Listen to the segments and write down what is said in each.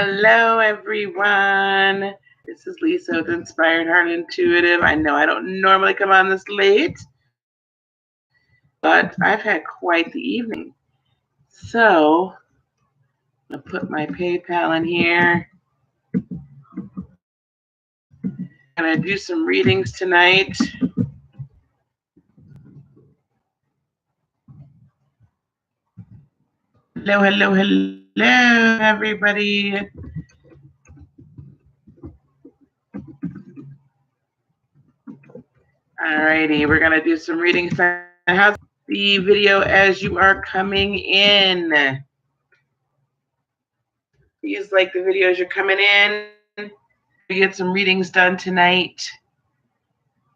Hello, everyone. This is Lisa with Inspired Heart Intuitive. I know I don't normally come on this late, but I've had quite the evening. So, I'm going to put my PayPal in here. I'm going to do some readings tonight. Hello, everybody. Alrighty, we're going to do some readings. How's the video as you are coming in? Please like the video as you're coming in. We get some readings done tonight.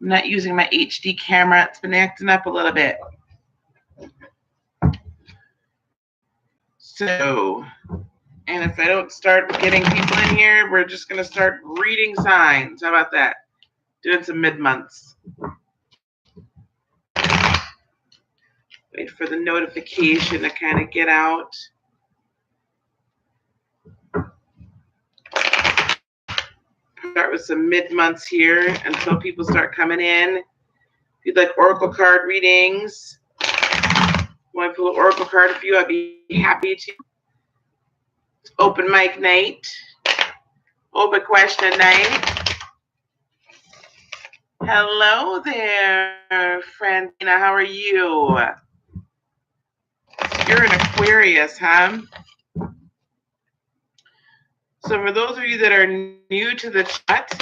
I'm not using my HD camera. It's been acting up a little bit. So, and if I don't start getting people in here, we're just going to start reading signs. How about that? Doing some mid-months. Wait for the notification to kind of get out. Start with some mid-months here until people start coming in. If you'd like oracle card readings, want to pull an oracle card for you, I'd be happy to. It's open mic night, open question night. Hello there, Francina. How are you? You're an Aquarius, huh? So for those of you that are new to the chat,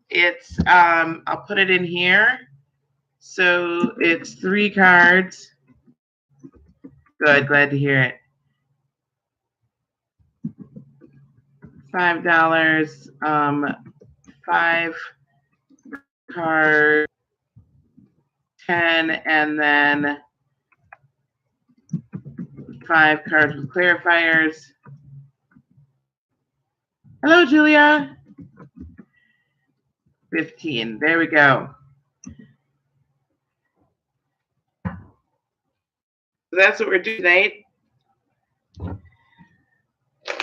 it's I'll put it in here. So it's 3 cards. Good, glad to hear it. $5, 5 cards, 10, and then 5 cards with clarifiers. Hello, Julia. 15. There we go. So that's what we're doing tonight.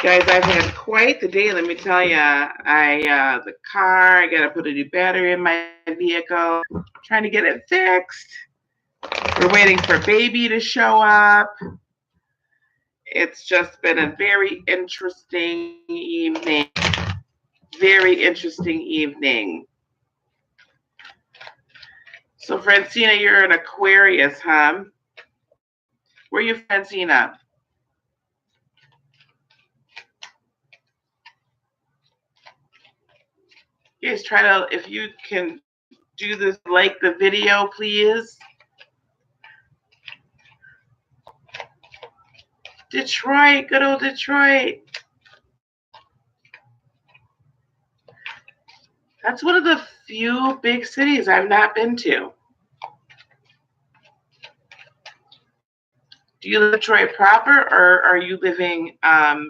Guys, I've had quite the day, let me tell you. The car, I got to put a new battery in my vehicle. Trying to get it fixed. We're waiting for baby to show up. It's just been a very interesting evening. Very interesting evening. So, Francina, you're an Aquarius, huh? Where are you, Francina? You guys try to, if you can do this, like the video, please. Detroit, good old Detroit. That's one of the few big cities I've not been to. Do you live in Detroit proper, or are you living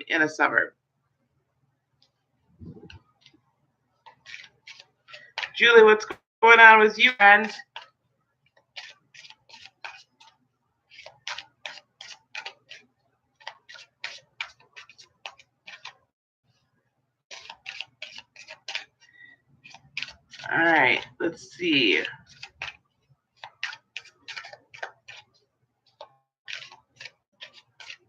in a suburb? Julie, what's going on with you, friends? All right, let's see.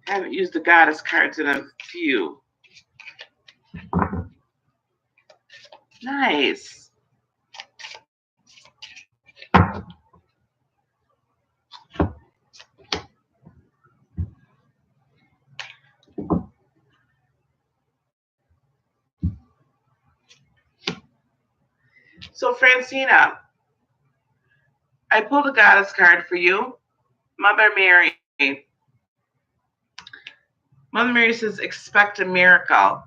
I haven't used the goddess cards in a few. Nice. So, Francina, I pulled a goddess card for you. Mother Mary. Mother Mary says, expect a miracle.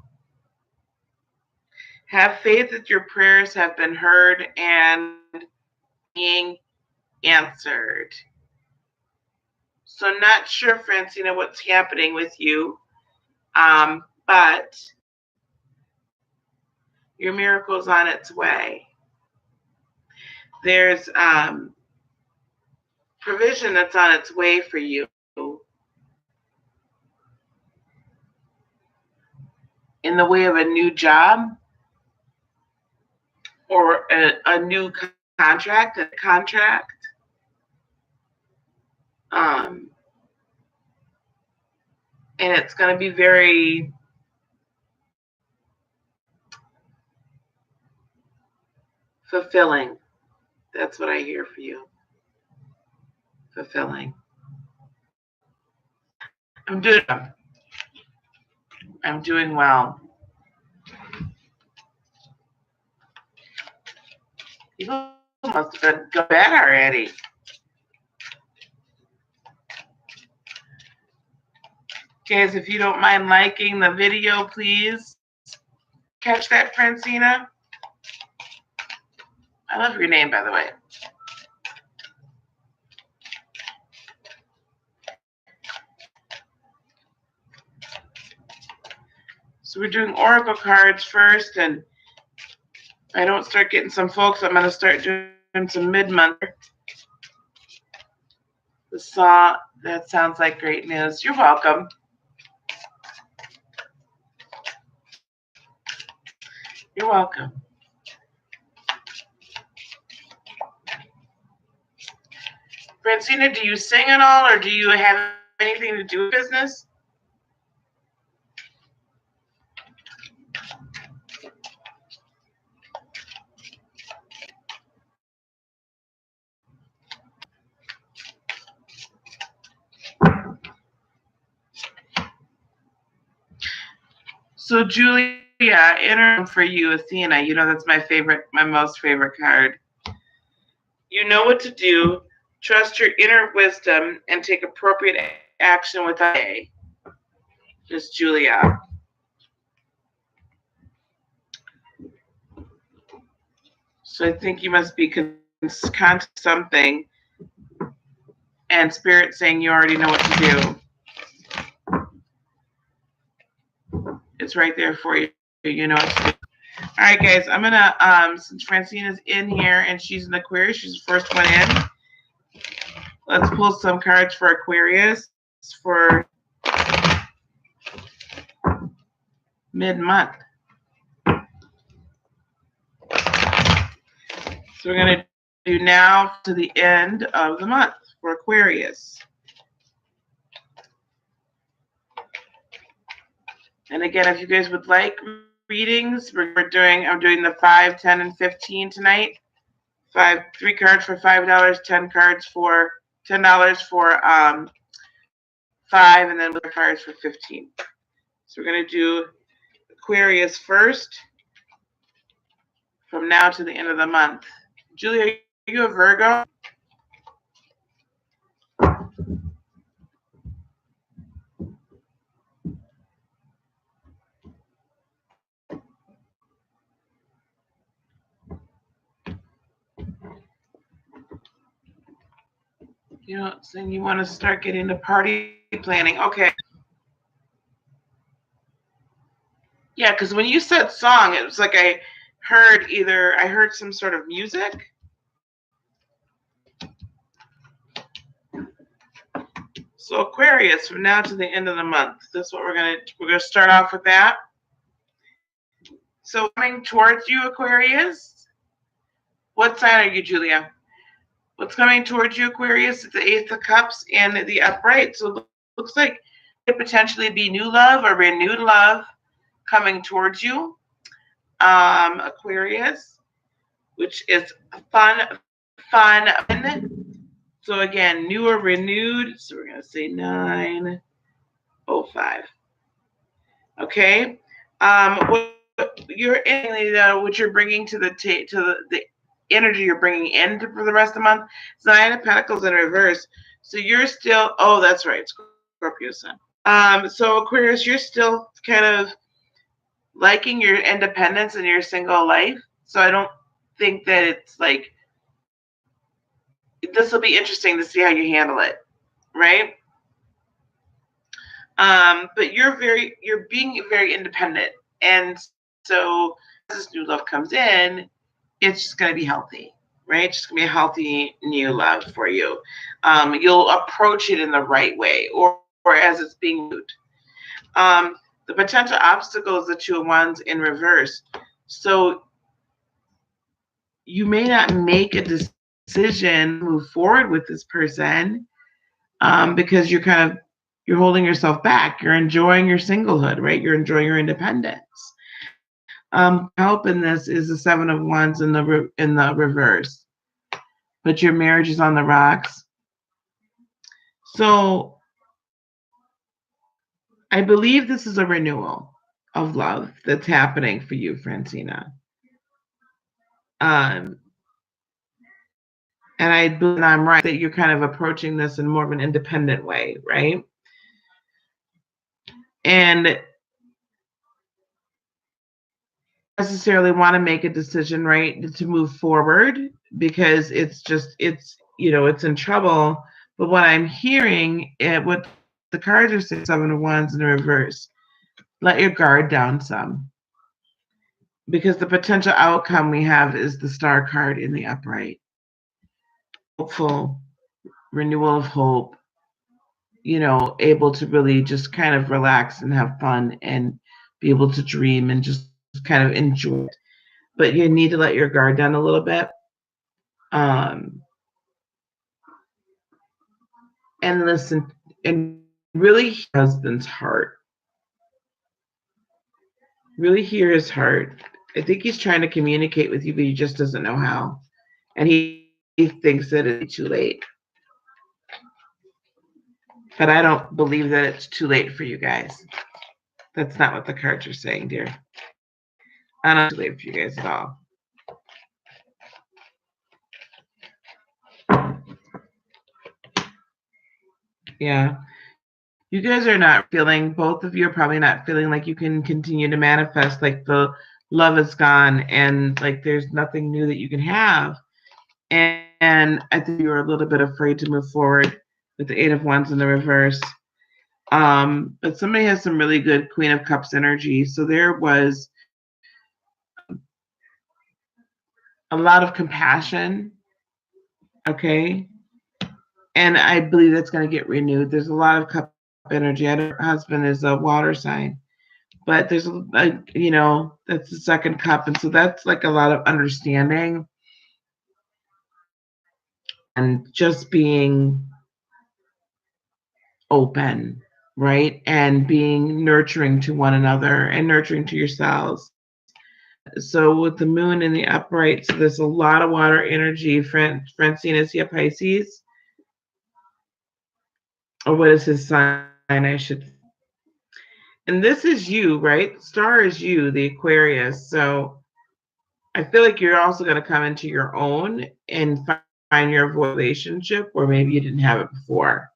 Have faith that your prayers have been heard and being answered. So not sure, Francina, what's happening with you, but your miracle's on its way. There's provision that's on its way for you. in the way of a new job or a new contract, and it's going to be very fulfilling. That's what I hear for you. Fulfilling. I'm doing well. People must have been go to bed already. Guys, if you don't mind liking the video, please. Catch that, Francina? I love your name, by the way. So we're doing oracle cards first, and if I don't start getting some folks, I'm going to start doing some mid-month. That sounds like great news. You're welcome. You're welcome. Francina, do you sing at all, or do you have anything to do with business? So Julia, interim for you, Athena. You know that's my most favorite card. You know what to do. Trust your inner wisdom and take appropriate action without a. Just Julia. So I think you must be conscious something, and Spirit saying you already know what to do. It's right there for you. You know what to do. All right, guys. I'm gonna since Francina's in here and she's an Aquarius, she's the first one in. Let's pull some cards for Aquarius for mid-month. So we're going to do now to the end of the month for Aquarius. And again, if you guys would like readings, I'm doing the 5, 10, and 15 tonight. 3 cards for $5, 10 cards for $10 for 5, and then other cards for 15. So we're going to do Aquarius first from now to the end of the month. Julia, are you a Virgo? You know, saying you want to start getting into party planning. Okay. Yeah, because when you said song, it was like I heard some sort of music. So Aquarius, from now to the end of the month. That's what we're gonna start off with that. So coming towards you, Aquarius. What sign are you, Julia? What's coming towards you, Aquarius? It's the Ace of Cups and the upright. So it looks like it could potentially be new love or renewed love coming towards you, Aquarius, which is fun. So again, new or renewed. So we're gonna say 905. Okay. What you're bringing to the energy you're bringing in for the rest of the month. It's 9 of Pentacles in reverse. So you're still. Oh, that's right, Scorpio Sun. So Aquarius, you're still kind of liking your independence and your single life. So I don't think that it's like, this will be interesting to see how you handle it, right? But you're being very independent, and so as this new love comes in, it's just going to be healthy, right? It's just going to be a healthy new love for you. You'll approach it in the right way, or as it's being viewed. The potential obstacle is the Two of Wands in reverse. So you may not make a decision, move forward with this person, because you're holding yourself back. You're enjoying your singlehood, right? You're enjoying your independence. Help in this is the Seven of Wands in the reverse, but your marriage is on the rocks. So I believe this is a renewal of love that's happening for you, Francina. And I believe I'm right that you're kind of approaching this in more of an independent way, right? And necessarily want to make a decision, right, to move forward, because it's in trouble. But what I'm hearing, what the cards are saying, Seven of Wands in reverse, let your guard down some, because the potential outcome we have is the Star card in the upright. Hopeful, renewal of hope, able to really just kind of relax and have fun and be able to dream and just kind of enjoy it. But you need to let your guard down a little bit. And listen and really hear your husband's heart. Really hear his heart. I think he's trying to communicate with you, but he just doesn't know how. And he thinks that it's too late. But I don't believe that it's too late for you guys. That's not what the cards are saying, dear. I don't too late for you guys at all. Yeah. You guys are not feeling, both of you are probably not feeling like you can continue to manifest, like the love is gone and like there's nothing new that you can have. And I think you're a little bit afraid to move forward with the Eight of Wands in the reverse. But somebody has some really good Queen of Cups energy. So there was a lot of compassion. Okay. And I believe that's going to get renewed. There's a lot of cup energy. I know her husband is a water sign, but there's that's the second cup. And so that's like a lot of understanding and just being open, right? And being nurturing to one another and nurturing to yourselves. So with the moon in the upright, so there's a lot of water energy. Francine, is he a Pisces? Or what is his sign? I should. And this is you, right? Star is you, the Aquarius. So I feel like you're also going to come into your own and find your relationship where maybe you didn't have it before.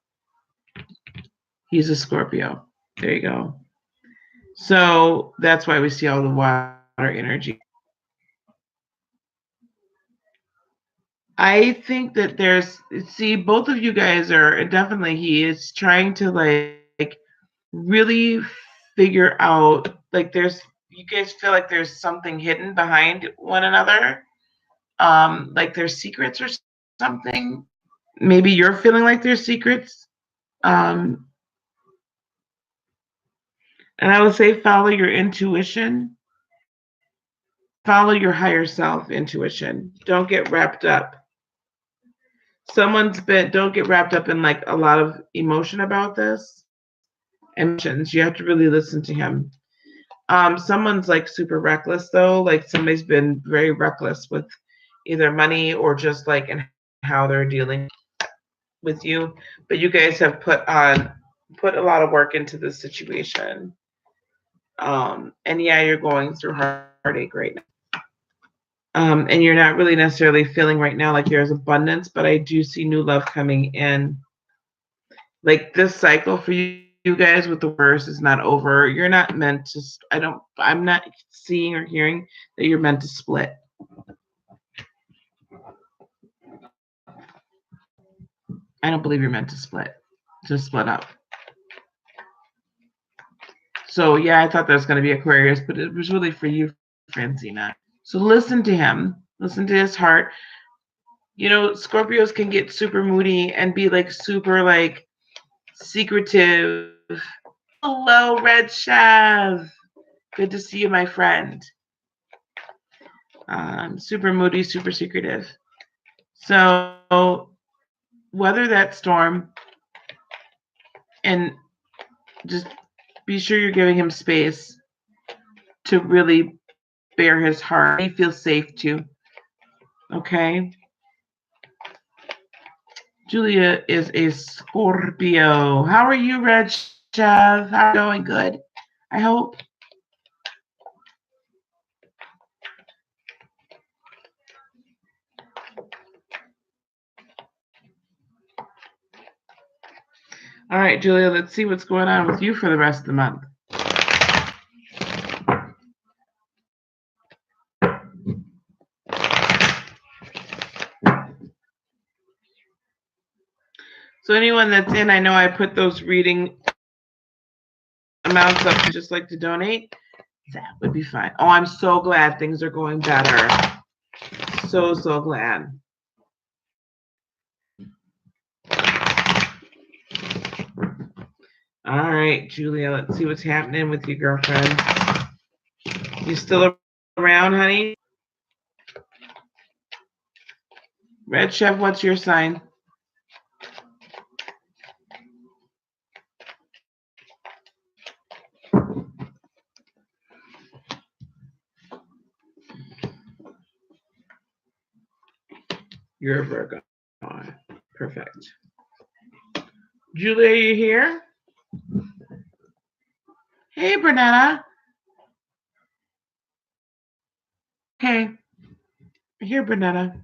He's a Scorpio. There you go. So that's why we see all the water energy. I think that both of you guys are definitely, he is trying to like really figure out, like you guys feel like there's something hidden behind one another. Like there's secrets or something. Maybe you're feeling like there's secrets. And I would say follow your intuition. Follow your higher self intuition. Don't get wrapped up. Don't get wrapped up in like a lot of emotion about this. Emotions. You have to really listen to him. Someone's like super reckless though. Like somebody's been very reckless with either money or just like in how they're dealing with you. But you guys have put a lot of work into this situation. And yeah, you're going through heartache right now. And you're not really necessarily feeling right now like there's abundance, but I do see new love coming in. Like this cycle for you guys with the verse is not over. You're not meant to, I'm not seeing or hearing that you're meant to split. I don't believe you're meant to split up. So yeah, I thought that was going to be Aquarius, but it was really for you, Francina. So listen to him. Listen to his heart. Scorpios can get super moody and be like super like secretive Hello, Red Chev. Good to see you, my friend. Super moody, super secretive. So weather that storm and just be sure you're giving him space to really bare his heart. He feels safe too. Okay. Julia is a Scorpio. How are you, Red Chev? How are you going? Good, I hope. All right, Julia, let's see what's going on with you for the rest of the month. So anyone that's in, I know I put those reading amounts up to just like to donate. That would be fine. Oh, I'm so glad things are going better. So glad. All right, Julia, let's see what's happening with you, girlfriend. You still around, honey? Red Chef, what's your sign? You're a Virgo. Oh, perfect. Julia, are you here? Hey, Bernetta. Hey. Here, Bernetta.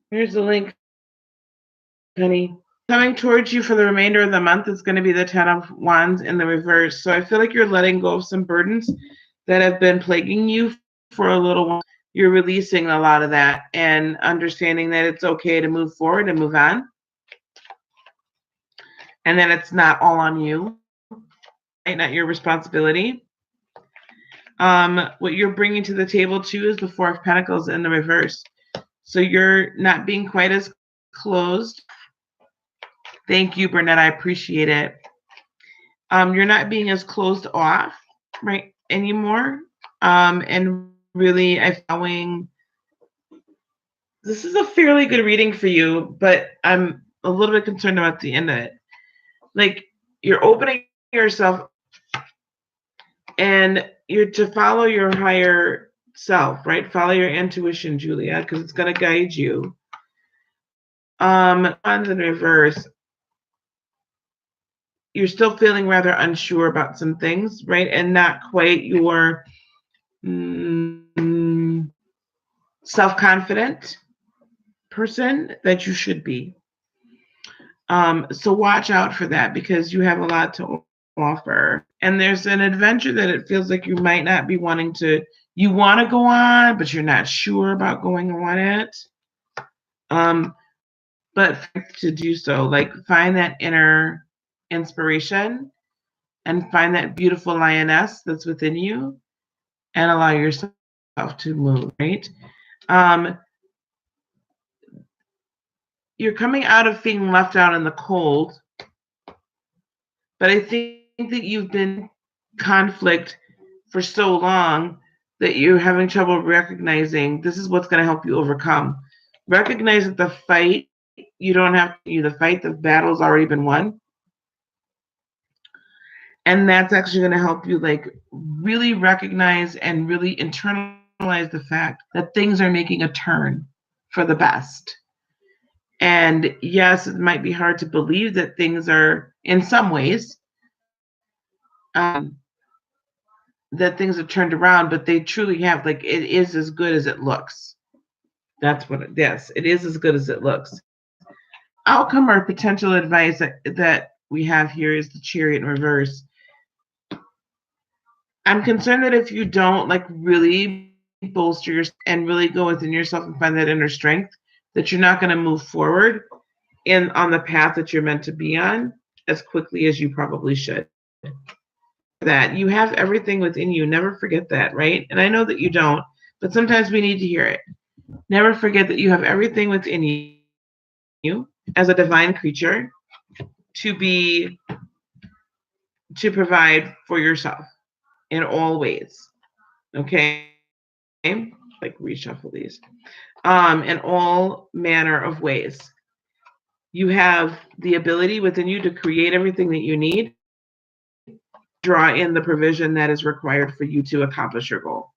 Here's the link, honey. Coming towards you for the remainder of the month is going to be the 10 of Wands in the reverse. So I feel like you're letting go of some burdens that have been plaguing you for a little while. You're releasing a lot of that and understanding that it's okay to move forward and move on. And that it's not all on you, right? Not your responsibility. What you're bringing to the table too is the Four of Pentacles in the reverse. So you're not being quite as closed. Thank you, Burnett. I appreciate it. You're not being as closed off, right, anymore. And really, I'm following. This is a fairly good reading for you, but I'm a little bit concerned about the end of it. Like, you're opening yourself and you're to follow your higher self, right? Follow your intuition, Julia, because it's going to guide you. On the reverse, you're still feeling rather unsure about some things, right? And not quite your self-confident person that you should be. So watch out for that because you have a lot to offer. And there's an adventure that it feels like you might not be wanting to, you want to go on, but you're not sure about going on it. But to do so, like find that inner inspiration and find that beautiful lioness that's within you and allow yourself to move, right? You're coming out of being left out in the cold, but I think that you've been in conflict for so long that you're having trouble recognizing this is what's going to help you overcome. Recognize that the fight, you don't have to the fight, the battle's already been won. And that's actually going to help you like really recognize and really internalize the fact that things are making a turn for the best. And yes, it might be hard to believe that things are, in some ways, that things have turned around, but they truly have. Like, it is as good as it looks. That's what it is. It is as good as it looks. Outcome or potential advice that we have here is the Chariot in reverse. I'm concerned that if you don't like really bolster yourself and really go within yourself and find that inner strength, that you're not going to move forward on the path that you're meant to be on as quickly as you probably should. that. You have everything within you. Never forget that, right? And I know that you don't, but sometimes we need to hear it. Never forget that you have everything within you as a divine creature to be to provide for yourself in all ways. Okay? Like reshuffle these. In all manner of ways. You have the ability within you to create everything that you need, draw in the provision that is required for you to accomplish your goal.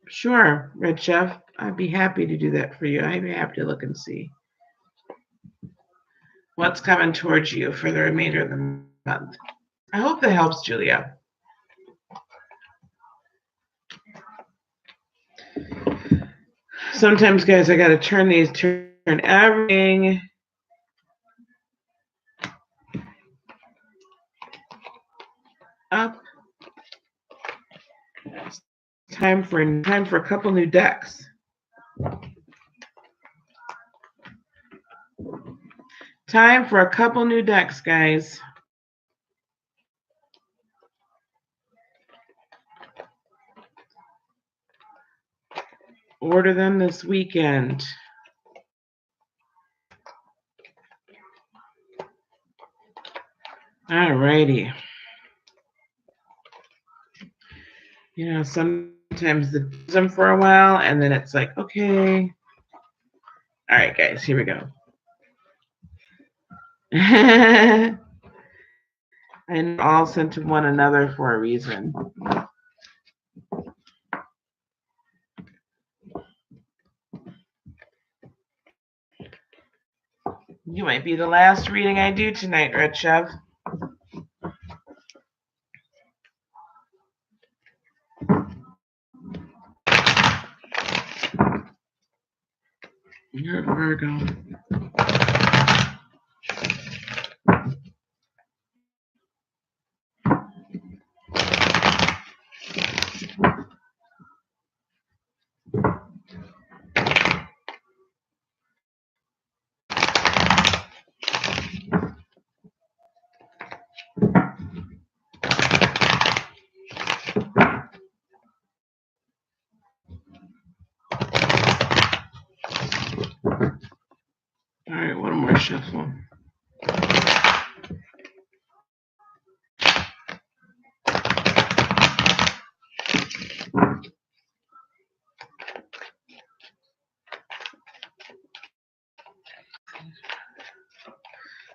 Sure, Red Chef. I'd be happy to do that for you. I'd be happy to look and see what's coming towards you for the remainder of the month. I hope that helps, Julia. Sometimes, guys, I got to turn everything up. It's time for a couple new decks. Time for a couple new decks, guys. Order them this weekend. Alrighty. You know, sometimes the them for a while, and then it's like, okay. All right, guys, here we go. And all sent to one another for a reason. You might be the last reading I do tonight, Red Chef. You're Virgo. All right, one more shuffle. All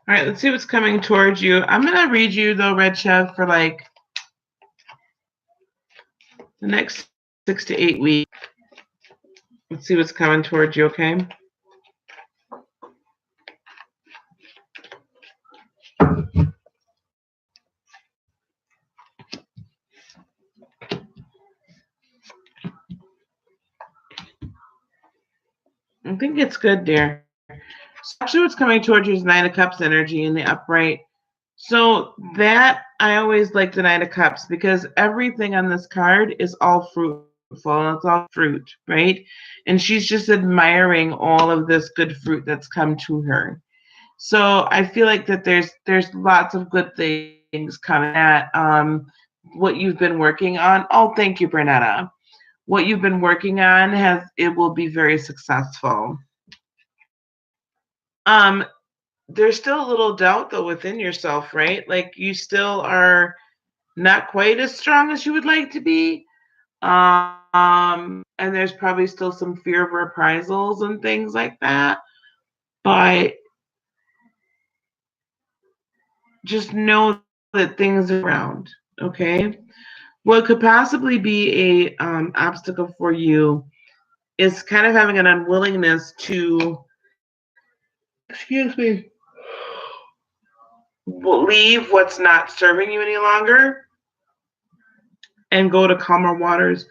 right, let's see what's coming towards you. I'm going to read you, though, Red Chef, for like the next 6 to 8 weeks. Let's see what's coming towards you, okay? I think it's good, dear. So actually, what's coming towards you is Nine of Cups energy in the upright. So that, I always like the Nine of Cups because everything on this card is all fruitful. It's all fruit, right? And she's just admiring all of this good fruit that's come to her. So I feel like that there's lots of good things coming at what you've been working on. Oh, thank you, Bernetta. What you've been working on it will be very successful. There's still a little doubt though within yourself, right? Like you still are not quite as strong as you would like to be. And there's probably still some fear of reprisals and things like that. But just know that things are around, okay? What could possibly be a obstacle for you is kind of having an unwillingness to, excuse me, leave what's not serving you any longer and go to calmer waters.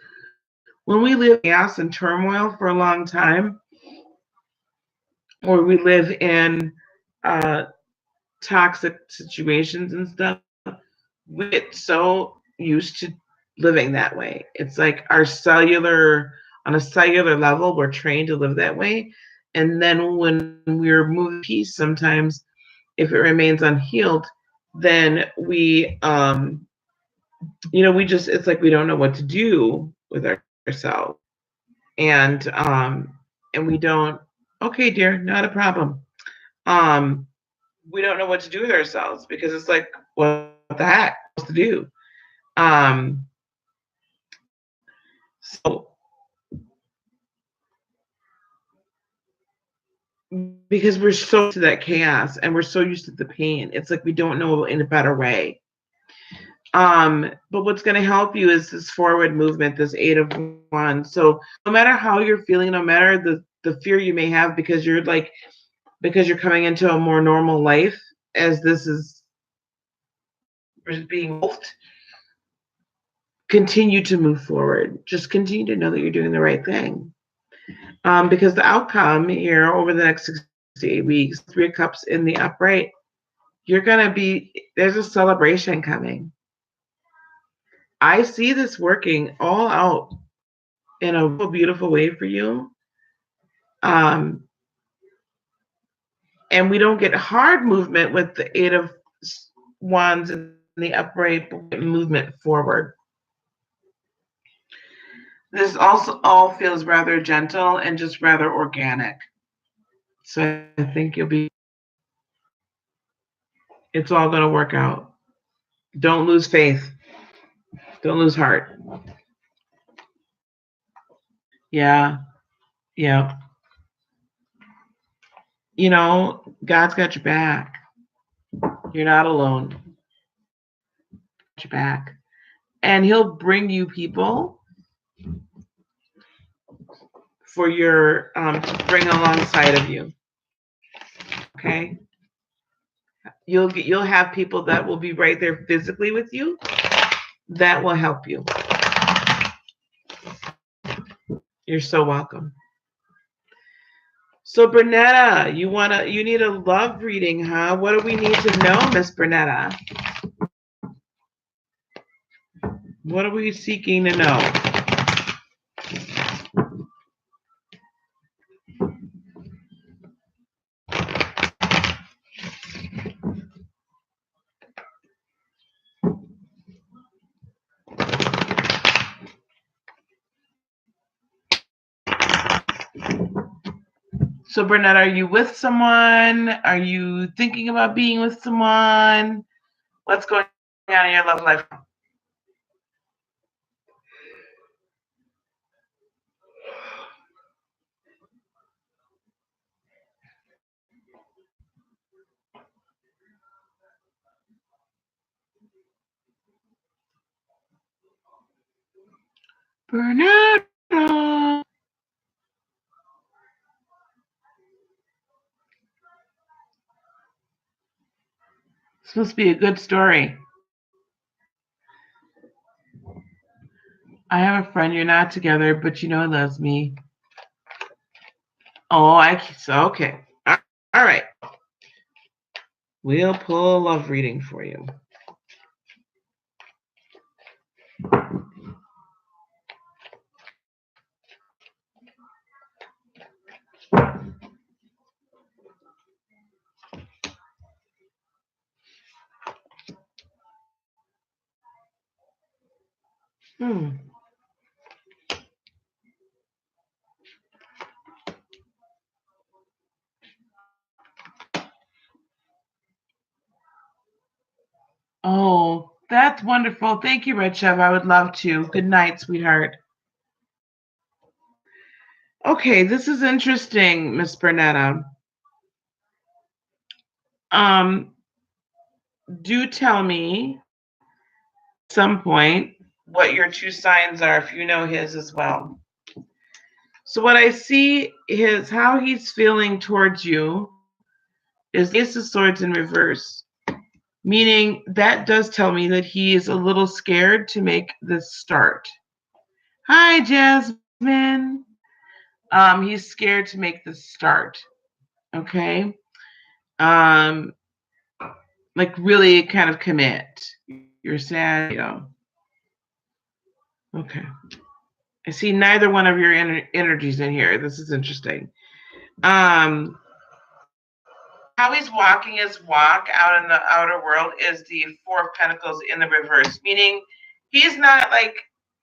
When we live in chaos and turmoil for a long time, or we live in toxic situations and stuff, we get so used to living that way. It's like on a cellular level, we're trained to live that way. And then when we're moving peace, sometimes if it remains unhealed, then we we just, it's like we don't know what to do with ourselves. And we don't, okay, dear, not a problem. Um we don't know what to do with ourselves because it's like, what the heck to do? So because we're so used to that chaos and we're so used to the pain, it's like we don't know in a better way. But what's going to help you is this forward movement, this 8 of Wands. So no matter how you're feeling, no matter the fear you may have because you're coming into a more normal life as this is being wolfed, continue to move forward. Just continue to know that you're doing the right thing. Because the outcome here over the next 6 to 8 weeks, 3 of Cups in the upright, there's a celebration coming. I see this working all out in a beautiful way for you. And we don't get hard movement with the 8 of Wands in the upright, but we get movement forward. This also all feels rather gentle and just rather organic. So I think it's all going to work out. Don't lose faith. Don't lose heart. Yeah. Yeah. God's got your back. You're not alone. Your back. And he'll bring you people for your to bring alongside of you. Okay? You'll have people that will be right there physically with you that will help you. You're so welcome. So Bernetta, you need a love reading, huh? What do we need to know, Miss Bernetta? What are we seeking to know? So Bernetta, are you with someone? Are you thinking about being with someone? What's going on in your love life? Bernetta. This must be a good story. I have a friend, you're not together, but he loves me. Oh, okay. All right. We'll pull a love reading for you. Oh, that's wonderful. Thank you, Richev. I would love to. Good night, sweetheart. Okay, this is interesting, Miss Bernetta. Do tell me at some point what your 2 signs are, if you know his as well. So what I see is how he's feeling towards you is the Ace of Swords in reverse. Meaning that does tell me that he is a little scared to make this start. Hi, Jasmine. He's scared to make this start. Okay. Like really kind of commit. You're sad, Okay. I see neither one of your energies in here. This is interesting. How he's walking his walk out in the outer world is the Four of Pentacles in the reverse, meaning he's not like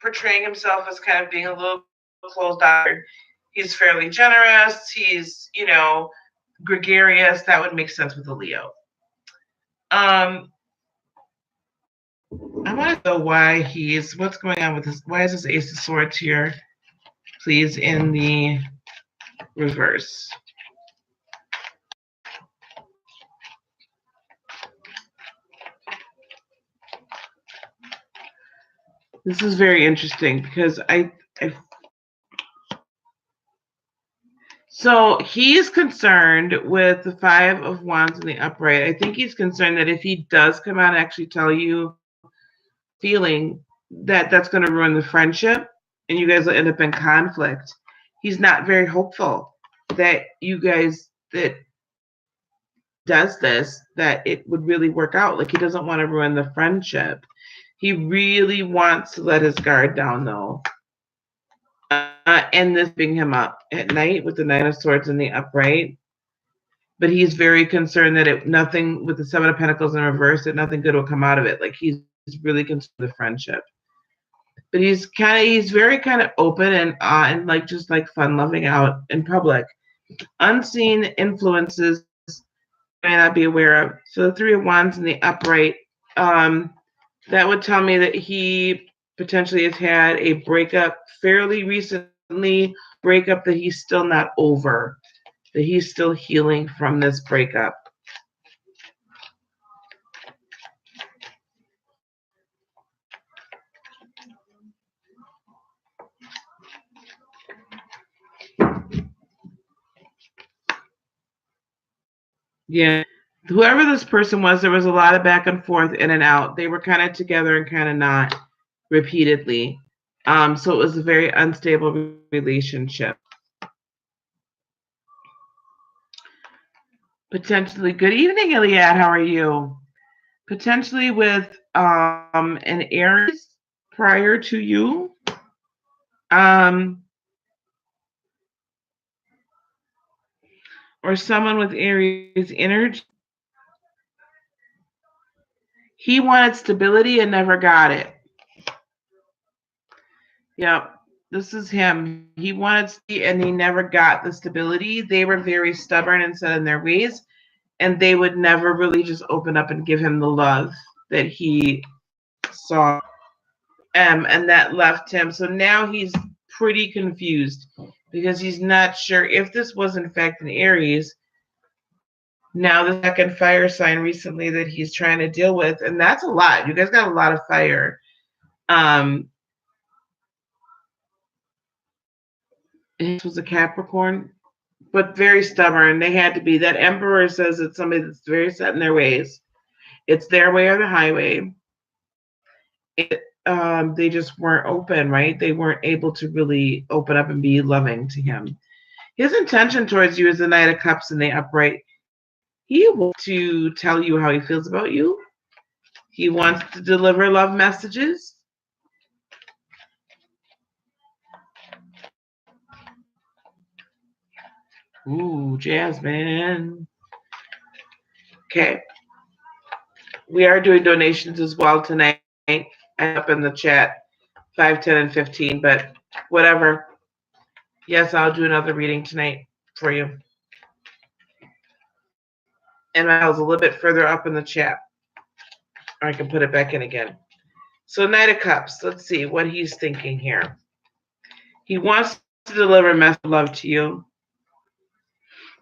portraying himself as kind of being a little closed off. He's fairly generous. He's, gregarious. That would make sense with a Leo. I want to know what's going on with this. Why is this Ace of Swords here, please, in the reverse? This is very interesting because so he's concerned with the Five of Wands in the upright. I think he's concerned that if he does come out and actually tell you feeling that that's going to ruin the friendship and you guys will end up in conflict. He's not very hopeful that you guys that does this, that it would really work out. Like he doesn't want to ruin the friendship. He really wants to let his guard down though. And this being him up at night with the Nine of Swords in the upright. But he's very concerned that nothing with the Seven of Pentacles in reverse, that nothing good will come out of it. Like he's really concerned with the friendship. But he's very kind of open and like just like fun loving out in public. Unseen influences may not be aware of. So the Three of Wands in the upright, that would tell me that he potentially has had a breakup fairly recently, breakup that he's still not over, that he's still healing from this breakup. Yeah. Whoever this person was, there was a lot of back and forth, in and out. They were kind of together and kind of not repeatedly. So it was a very unstable relationship. Potentially. Good evening, Iliad. How are you? Potentially with an Aries prior to you. Or someone with Aries energy. He wanted stability and never got it. Yep, this is him. He wanted and he never got the stability. They were very stubborn and set in their ways, and they would never really just open up and give him the love that he saw. And that left him. So now he's pretty confused because he's not sure if this was in fact an Aries. Now the second fire sign recently that he's trying to deal with, and that's a lot. You guys got a lot of fire. It was a Capricorn, but very stubborn. They had to be. That Emperor says it's somebody that's very set in their ways. It's their way or the highway. They just weren't open, right? They weren't able to really open up and be loving to him. His intention towards you is the Knight of Cups in the upright. He wants to tell you how he feels about you. He wants to deliver love messages. Ooh, Jasmine. Okay. We are doing donations as well tonight. Up in the chat, 5, 10, and 15, but whatever. Yes, I'll do another reading tonight for you. And I was a little bit further up in the chat. Or I can put it back in again. So Knight of Cups, let's see what he's thinking here. He wants to deliver a message of love to you.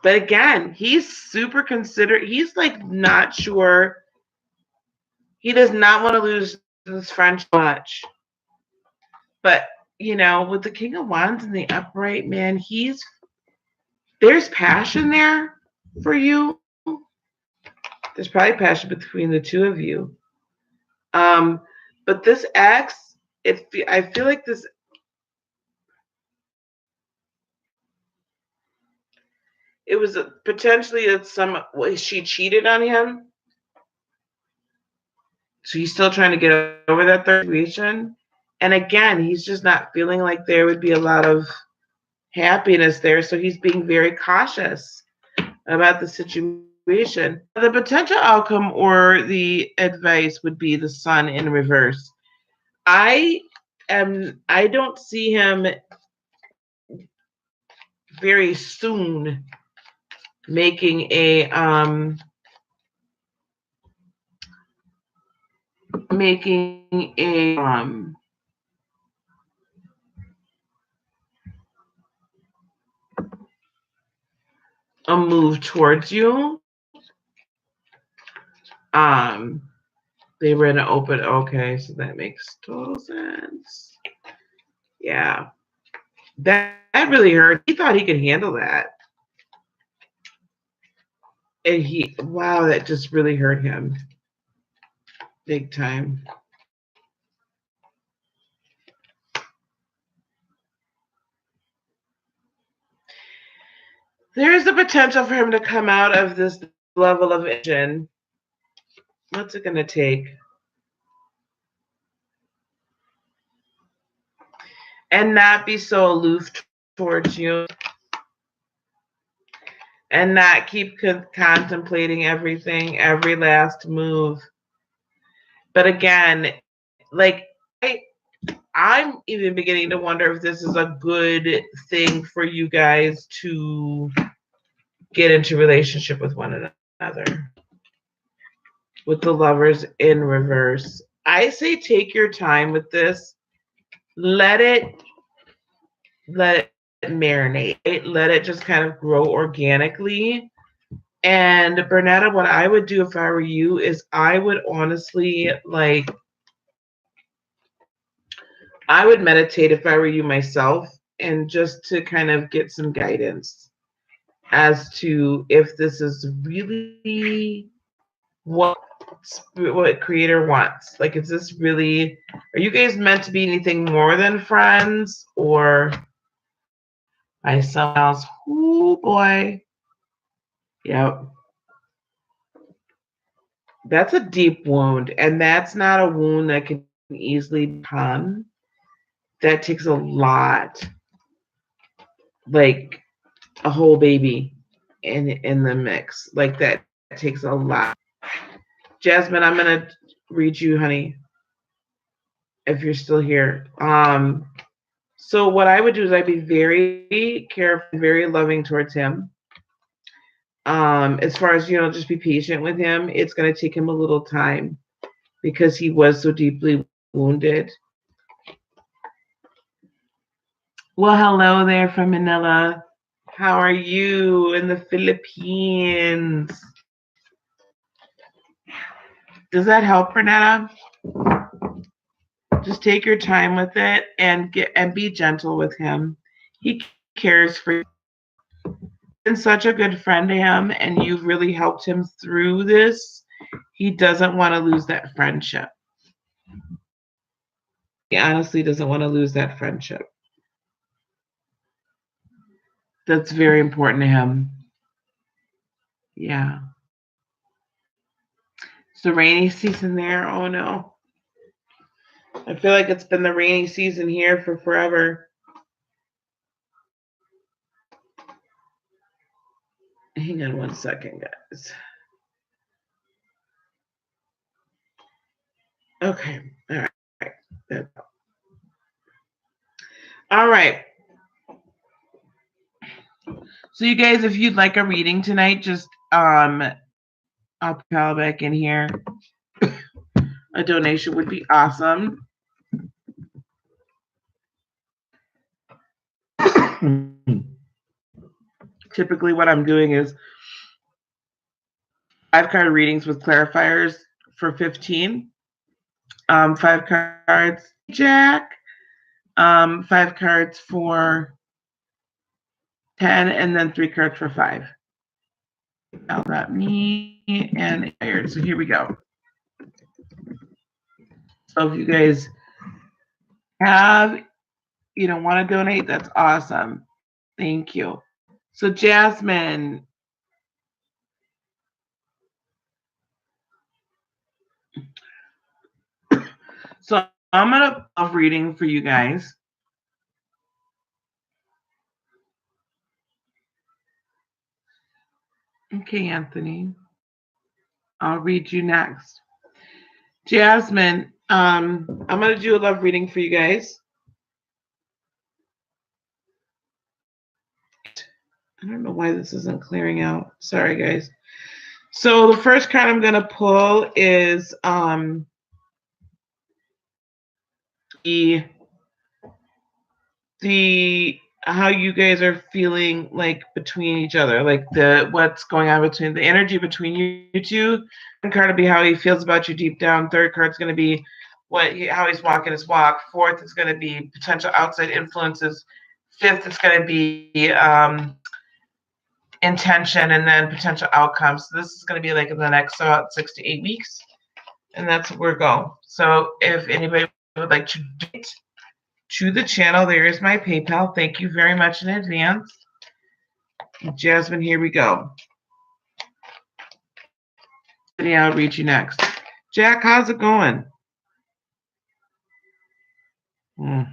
But again, he's super considerate. He's like not sure. He does not want to lose this friendship much. But, with the King of Wands in the upright, man, there's passion there for you. There's probably passion between the two of you. But this ex, I feel like this. It was potentially that she cheated on him. So he's still trying to get over that situation. And again, he's just not feeling like there would be a lot of happiness there. So he's being very cautious about the situation. The potential outcome or the advice would be the sun in reverse. I don't see him very soon making a move towards you. They were in an open. Okay, so that makes total sense. Yeah, that really hurt. He thought he could handle that, and wow, that just really hurt him, big time. There is the potential for him to come out of this level of vision. What's it going to take? And not be so aloof towards you. And not keep contemplating everything, every last move. But again, like I'm even beginning to wonder if this is a good thing for you guys to get into relationship with one another. With the lovers in reverse. I say take your time with this. Let it marinate. Let it just kind of grow organically. And Bernetta, what I would do if I were you is I would honestly I would meditate if I were you myself, and just to kind of get some guidance as to if this is really what creator wants. Like, is this really, are you guys meant to be anything more than friends, or by someone else? Oh boy. Yep. That's a deep wound, and that's not a wound that can easily become. That takes a lot, like a whole baby in the mix. Like, that takes a lot. Jasmine, I'm gonna read you, honey, if you're still here. So what I would do is I'd be very careful, very loving towards him. As far as, just be patient with him. It's going to take him a little time because he was so deeply wounded. Well, hello there from Manila. How are you in the Philippines? Does that help, Bernetta? Just take your time with it and be gentle with him. He cares for you. Been such a good friend to him, and you've really helped him through this. He doesn't want to lose that friendship. He honestly doesn't want to lose that friendship. That's very important to him. Yeah. It's the rainy season there. Oh no. I feel like it's been the rainy season here for forever. Hang on one second, guys. Okay. All right. All right. So you guys, if you'd like a reading tonight, just I'll pal back in here. A donation would be awesome. Typically what I'm doing is 5-card readings with clarifiers for 15. 5 cards Jack. 5 cards for 10, and then 3 cards for 5. Now that me and Iron. So here we go. So if you guys have, want to donate, that's awesome. Thank you. So Jasmine. So I'm gonna have reading for you guys. Okay, Anthony. I'll read you next. Jasmine, I'm going to do a love reading for you guys. I don't know why this isn't clearing out. Sorry, guys. So the first card I'm going to pull is the how you guys are feeling like between each other, like the what's going on between the energy between you two. Second card will be how he feels about you deep down. Third card's going to be how he's walking his walk. Fourth is going to be potential outside influences. Fifth is going to be intention, and then potential outcomes. So this is going to be like in the next about 6 to 8 weeks, and that's where we're going. So if anybody would like to donate to the channel, there is my PayPal. Thank you very much in advance. Jasmine, here we go. Yeah, I'll read you next. Jack, how's it going? I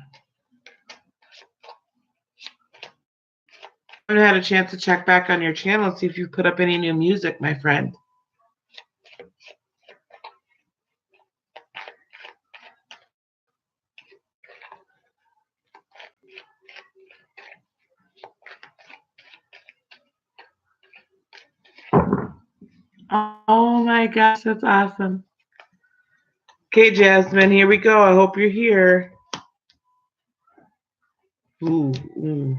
haven't had a chance to check back on your channel and see if you've put up any new music, my friend. Oh my gosh, that's awesome. Okay, Jasmine, here we go. I hope you're here. Ooh, ooh.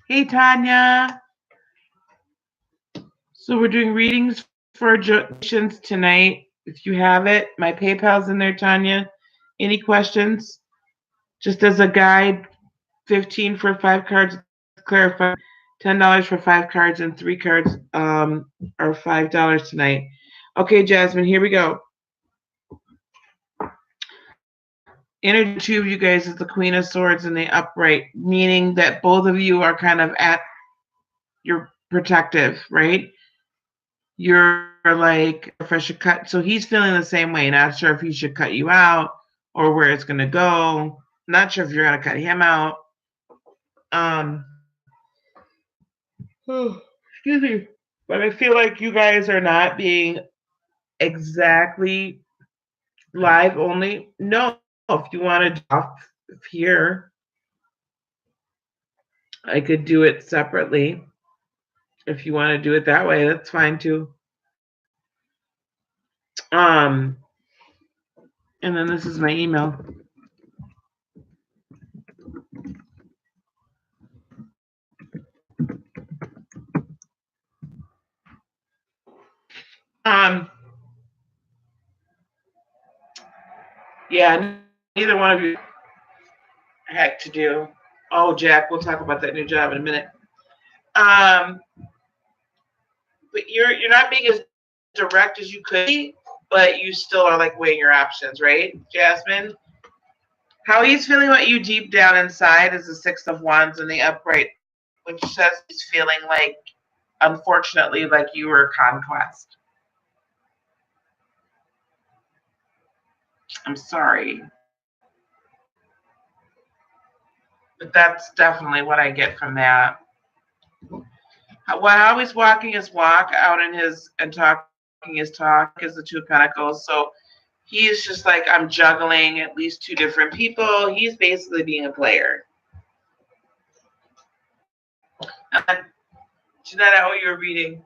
Hey, Tanya. So we're doing readings for donations tonight. If you have it, my PayPal's in there, Tanya. Any questions? Just as a guide, 15 for 5 cards. Clarify, $10 for 5 cards, and 3 cards are $5 tonight. Okay, Jasmine, here we go. Energy, two of you guys is the Queen of Swords in the upright, meaning that both of you are kind of at your protective, right? You're like, if I should cut, so he's feeling the same way, not sure if he should cut you out or where it's going to go. Not sure if you're going to cut him out. Excuse me, but I feel like you guys are not being exactly live only. No, if you want to off here, I could do it separately. If you want to do it that way, that's fine too. And then this is my email. Yeah, neither one of you heck to do. Oh, Jack, we'll talk about that new job in a minute. But you're not being as direct as you could be, but you still are like weighing your options, right, Jasmine? How he's feeling about you deep down inside is the Six of Wands in the upright, which says he's feeling like, unfortunately, like you were a conquest. I'm sorry. But that's definitely what I get from that. How he's walking his walk out in his and talking his talk is the Two of Pentacles. So he's just like, I'm juggling at least 2 different people. He's basically being a player. Janetta, what you're reading.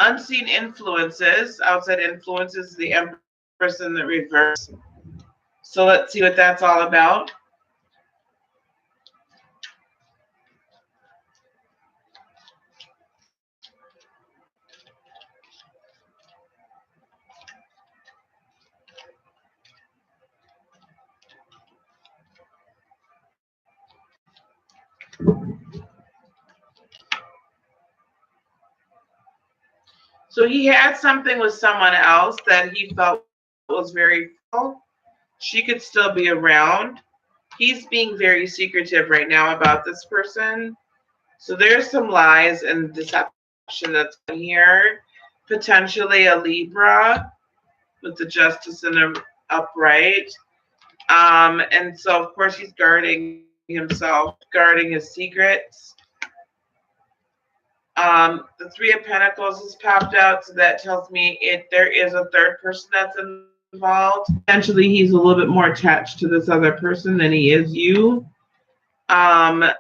Unseen influences, outside influences, the Empress in the reverse. So let's see what that's all about. So he had something with someone else that he felt was very full. She could still be around. He's being very secretive right now about this person. So there's some lies and deception that's in here. Potentially a Libra with the Justice in the upright. And so, of course, he's guarding himself, guarding his secrets. The Three of Pentacles has popped out, so that tells me there is a third person that's involved. Essentially, he's a little bit more attached to this other person than he is you. But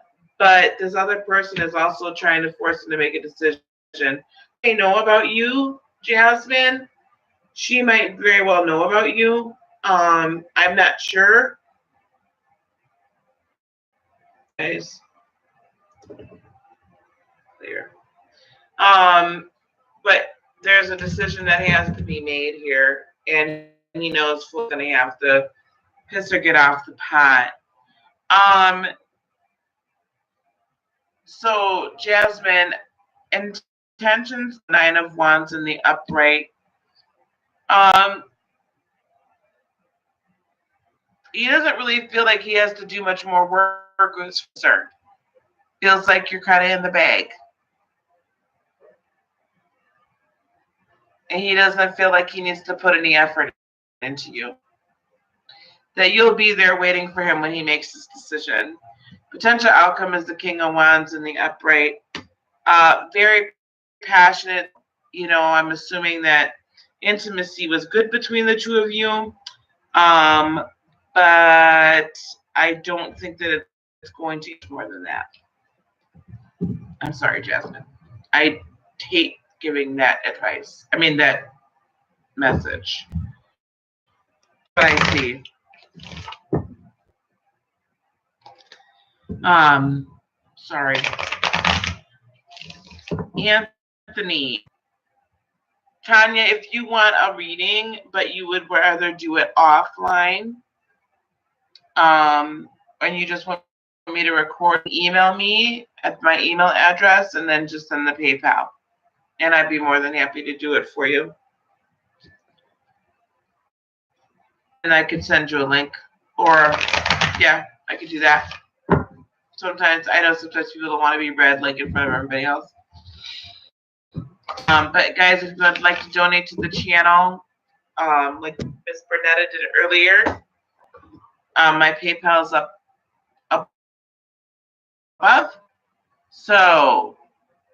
this other person is also trying to force him to make a decision. They know about you, Jasmine. She might very well know about you. I'm not sure. Guys, there. But there's a decision that has to be made here, and he knows Fool's gonna have to piss or get off the pot. So Jasmine, intentions, Nine of Wands in the upright. He doesn't really feel like he has to do much more work with his concern. Feels like you're kind of in the bag. And he doesn't feel like he needs to put any effort into you. That you'll be there waiting for him when he makes his decision. Potential outcome is the King of Wands in the upright. Very passionate. You know, I'm assuming that intimacy was good between the two of you. But I don't think that it's going to get more than that. I'm sorry, Jasmine. I hate giving that advice. I mean, that message. But I see. Sorry. Anthony. Tanya, if you want a reading, but you would rather do it offline, and you just want me to record, email me at my email address and then just send the PayPal. And I'd be more than happy to do it for you. And I could send you a link. Or, yeah, I could do that. Sometimes people don't want to be read like in front of everybody else. But guys, if you would like to donate to the channel, like Miss Bernetta did earlier, my PayPal is up above. So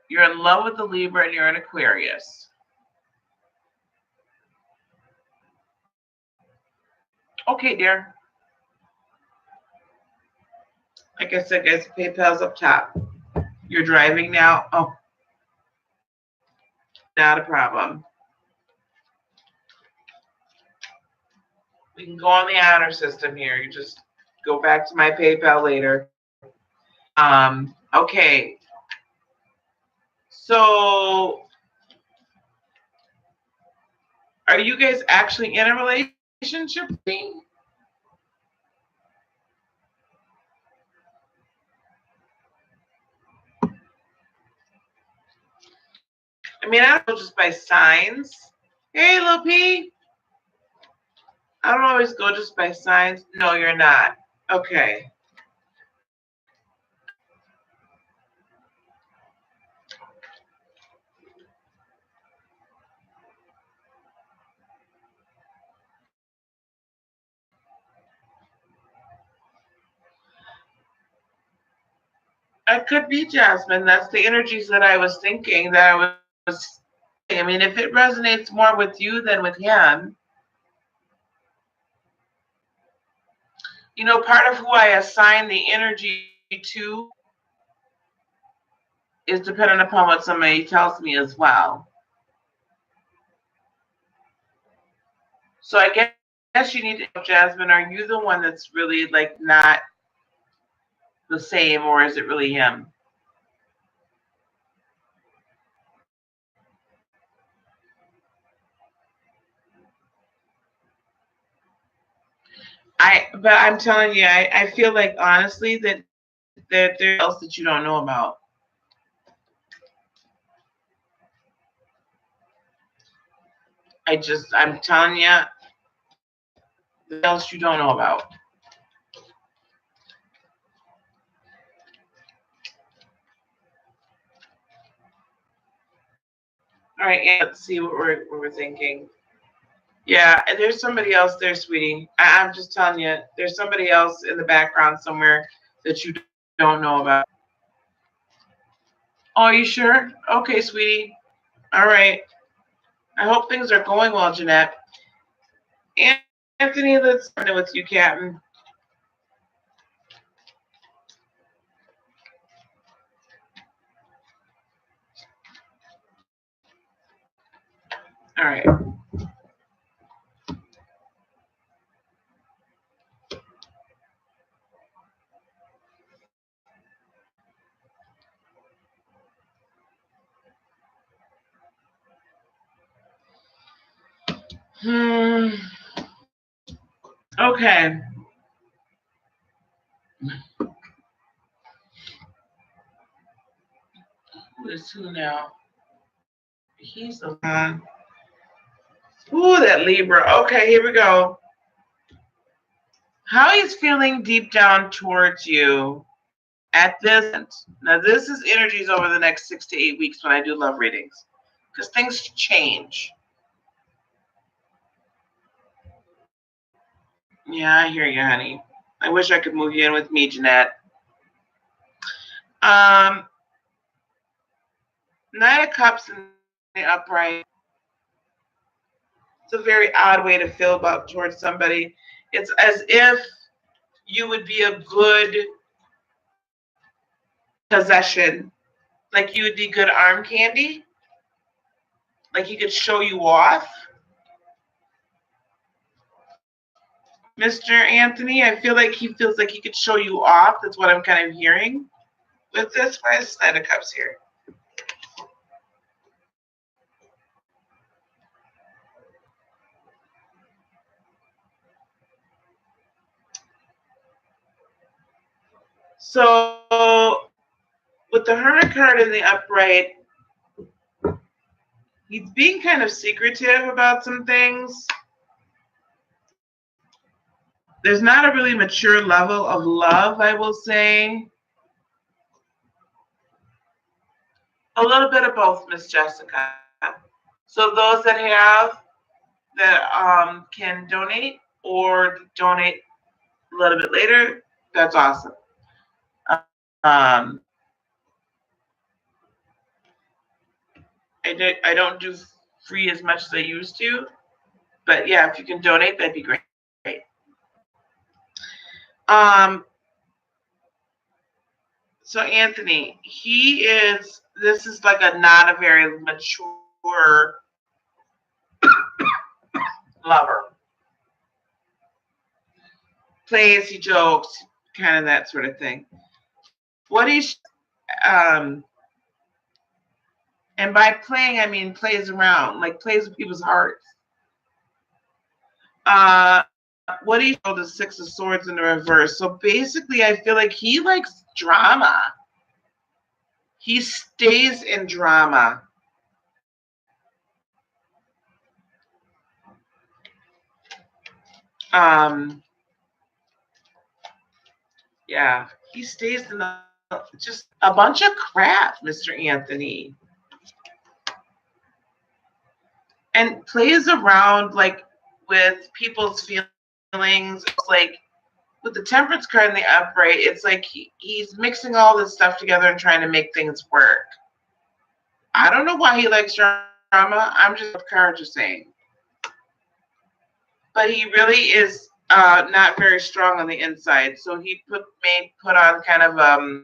you're in love with the Libra and you're an Aquarius. Okay, dear. Like I said, guys, PayPal's up top. You're driving now? Oh, not a problem. We can go on the honor system here. You just go back to my PayPal later. Okay. So, are you guys actually in a relationship? I mean, I don't know just by signs. Hey, Lil P. I don't always go just by signs. No, you're not. Okay. I could be Jasmine. That's the energies that I was thinking that I was. I mean, if it resonates more with you than with him, you know, part of who I assign the energy to is dependent upon what somebody tells me as well. So I guess you need to know, Jasmine, are you the one that's really like not the same, or is it really him? But I'm telling you, I feel like honestly that there's else that you don't know about. I'm telling you, the else you don't know about. All right, yeah, let's see what we're thinking. Yeah, and there's somebody else there, sweetie. I'm just telling you, there's somebody else in the background somewhere that you don't know about. Oh, you sure? Okay, sweetie. All right. I hope things are going well, Jeanette. Anthony, let's start with you, Captain. All right. Hmm. Okay. Who is who now? He's the one. Ooh, that Libra. Okay, here we go. How he's feeling deep down towards you at this moment. Now, this is energies over the next 6 to 8 weeks when I do love readings, because things change. Yeah, I hear you, honey. I wish I could move you in with me, Jeanette. Um, Nine of Cups in the upright. It's a very odd way to feel about towards somebody. It's as if you would be a good possession, like you would be good arm candy, like he could show you off. Mr. Anthony, I feel like he feels like he could show you off. That's what I'm kind of hearing with this. Why is Nine of Cups here? So with the Hermit card in the upright, he's being kind of secretive about some things. There's not a really mature level of love, I will say. A little bit of both, Miss Jessica. So those that have that can donate or donate a little bit later, that's awesome. Um, I don't do free as much as I used to, but yeah, if you can donate, that'd be great. Um, so Anthony, this is like not a very mature lover. Plays, he jokes, kind of that sort of thing. What he's and by playing I mean plays around, like plays with people's hearts. Uh, what he showed the Six of Swords in the reverse. So basically, I feel like he likes drama. He stays in drama. Um, yeah, he stays in just a bunch of crap, Mr. Anthony, and plays around like with people's feelings. It's like with the Temperance card in the upright, it's like he's mixing all this stuff together and trying to make things work. I don't know why he likes drama. I'm just cards are saying, but he really is not very strong on the inside. So he may put on kind of a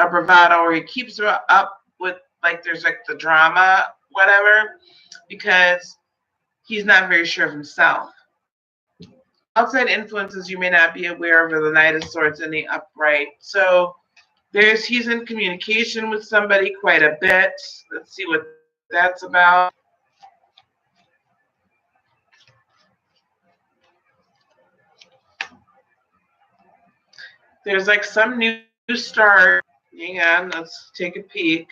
bravado, or he keeps her up with like there's like the drama, whatever, because he's not very sure of himself. Outside influences you may not be aware of are the Knight of Swords in the upright. So he's in communication with somebody quite a bit. Let's see what that's about. There's like some new start. Hang on, let's take a peek.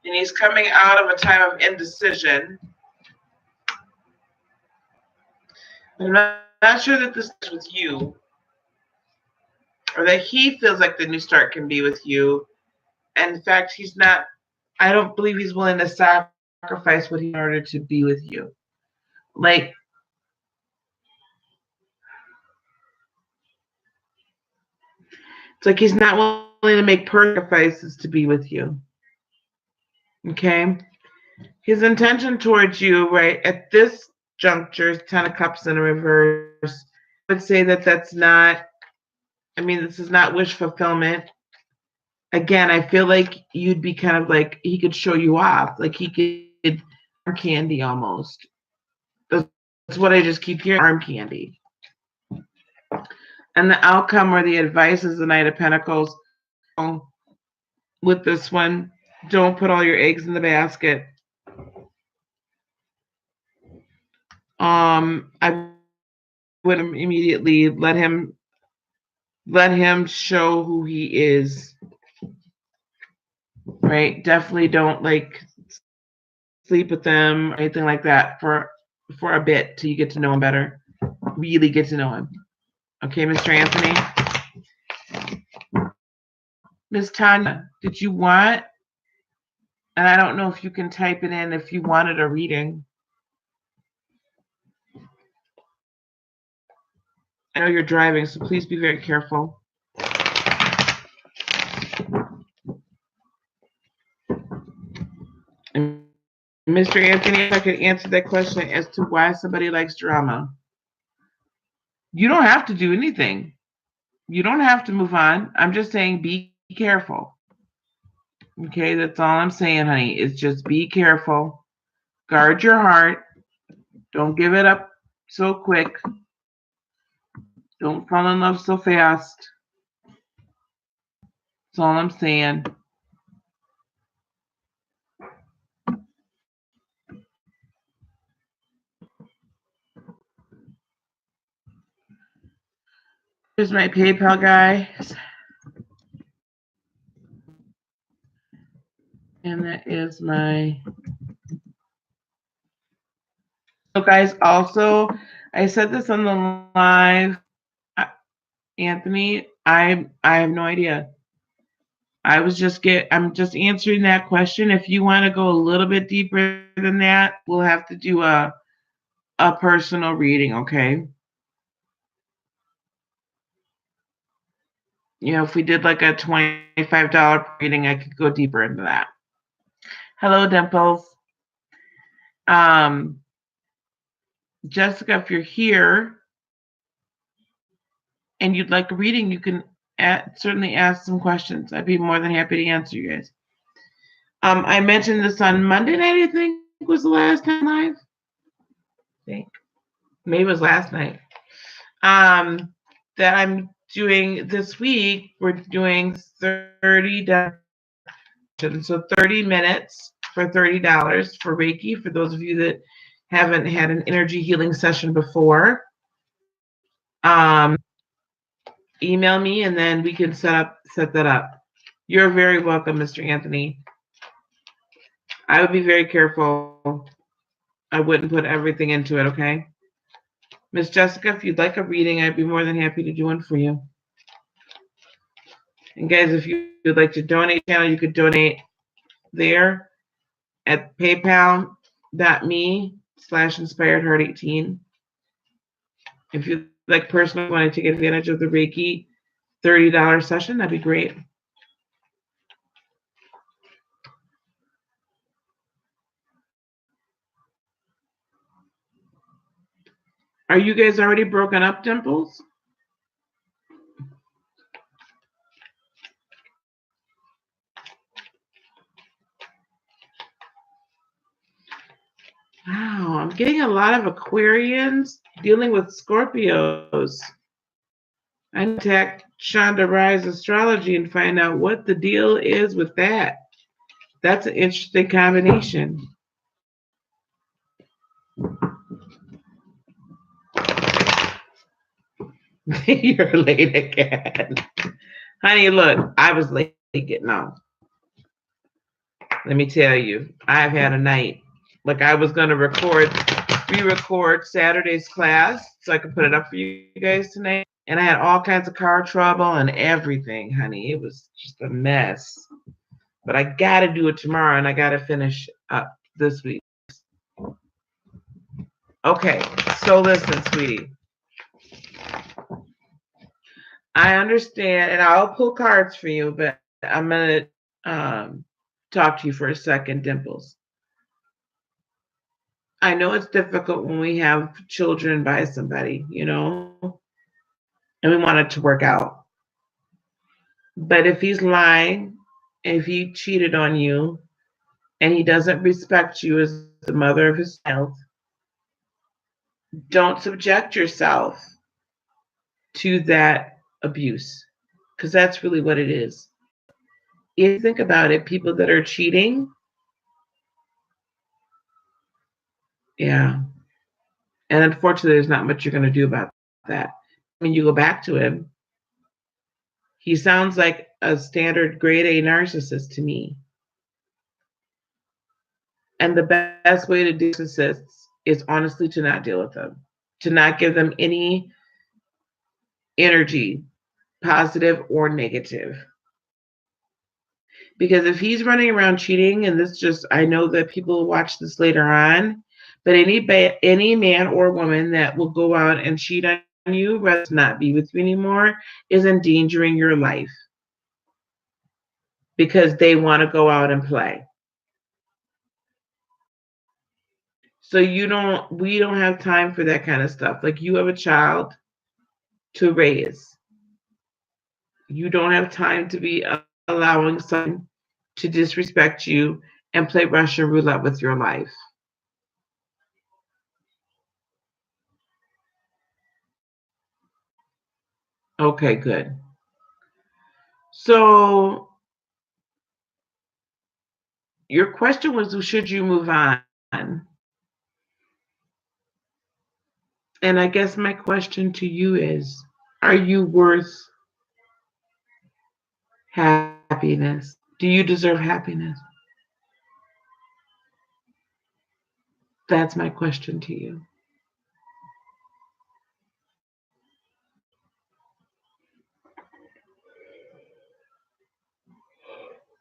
And he's coming out of a time of indecision. I'm not sure that this is with you, or that he feels like the new start can be with you. And in fact, I don't believe he's willing to sacrifice what he in order to be with you. Like, it's like he's not willing to make sacrifices to be with you. Okay? His intention towards you, right, at this juncture is 10 of Cups in reverse. I would say that that's not, I mean, this is not wish fulfillment. Again, I feel like you'd be kind of like, he could show you off. Like he could arm candy almost. That's what I just keep hearing, arm candy. And the outcome or the advice is the Knight of Pentacles. With this one, don't put all your eggs in the basket. I would immediately let him show who he is. Right? Definitely don't like sleep with them or anything like that for a bit till you get to know him better. Really get to know him. Okay, Mr. Anthony? Miss Tanya, did you want, and I don't know if you can type it in if you wanted a reading. I know you're driving, so please be very careful. And Mr. Anthony, if I could answer that question as to why somebody likes drama. You don't have to do anything. You don't have to move on. I'm just saying be careful. Okay, that's all I'm saying, honey. It's just be careful. Guard your heart. Don't give it up so quick. Don't fall in love so fast. That's all I'm saying. Here's my PayPal, guys. And that is my... So, guys, also, I said this on the live. Anthony, I have no idea. I'm just answering that question. If you want to go a little bit deeper than that, we'll have to do a personal reading, okay? You know, if we did like a $25 reading, I could go deeper into that. Hello, Dimples. Jessica, if you're here and you'd like a reading, you can certainly ask some questions. I'd be more than happy to answer you guys. I mentioned this on Monday night, I think was the last time live. I think. Maybe it was last night. That I'm doing this week, we're doing 30 so 30 minutes for $30 for Reiki, for those of you that haven't had an energy healing session before. Email me and then we can set that up. You're very welcome, Mr. Anthony. I would be very careful. I wouldn't put everything into it, okay? Miss Jessica, if you'd like a reading, I'd be more than happy to do one for you. And guys, if you would like to donate channel, you could donate there at paypal.me/inspiredheart18. If you'd like personally want to take advantage of the Reiki $30 session, that'd be great. Are you guys already broken up, Dimples? Wow, I'm getting a lot of Aquarians dealing with Scorpios. I need to contact Shonda Rhimes Astrology and find out what the deal is with that. That's an interesting combination. You're late again. Honey, look, I was late getting off. Let me tell you, I've had a night. Like I was going to re-record Saturday's class so I could put it up for you guys tonight. And I had all kinds of car trouble and everything, honey. It was just a mess. But I got to do it tomorrow and I got to finish up this week. Okay, so listen, sweetie. I understand, and I'll pull cards for you, but I'm going to talk to you for a second, Dimples. I know it's difficult when we have children by somebody, and we want it to work out. But if he's lying, if he cheated on you, and he doesn't respect you as the mother of his child, don't subject yourself to that abuse, because that's really what it is. If you think about it, people that are cheating, yeah. And unfortunately, there's not much you're going to do about that. I mean, you go back to him, he sounds like a standard grade A narcissist to me. And the best way to do narcissists is honestly to not deal with them, to not give them any energy, positive or negative. Because if he's running around cheating, and this just, I know that people will watch this later on, but any man or woman that will go out and cheat on you, rather than not be with you anymore, is endangering your life because they want to go out and play. So we don't have time for that kind of stuff. Like, you have a child to raise. You don't have time to be allowing someone to disrespect you and play Russian roulette with your life. Okay, good. So your question was, should you move on? And I guess my question to you is, are you worth happiness? Do you deserve happiness? That's my question to you.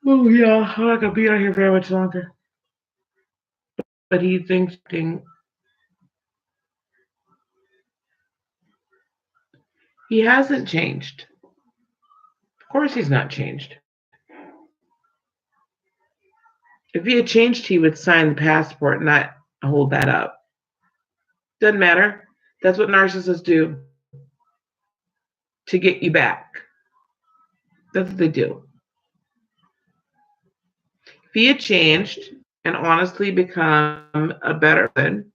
Oh yeah, I'm not gonna be on here very much longer. But he thinks he hasn't changed. Of course he's not changed. If he had changed, he would sign the passport, not hold that up. Doesn't matter. That's what narcissists do to get you back. That's what they do. If he had changed and honestly become a better person,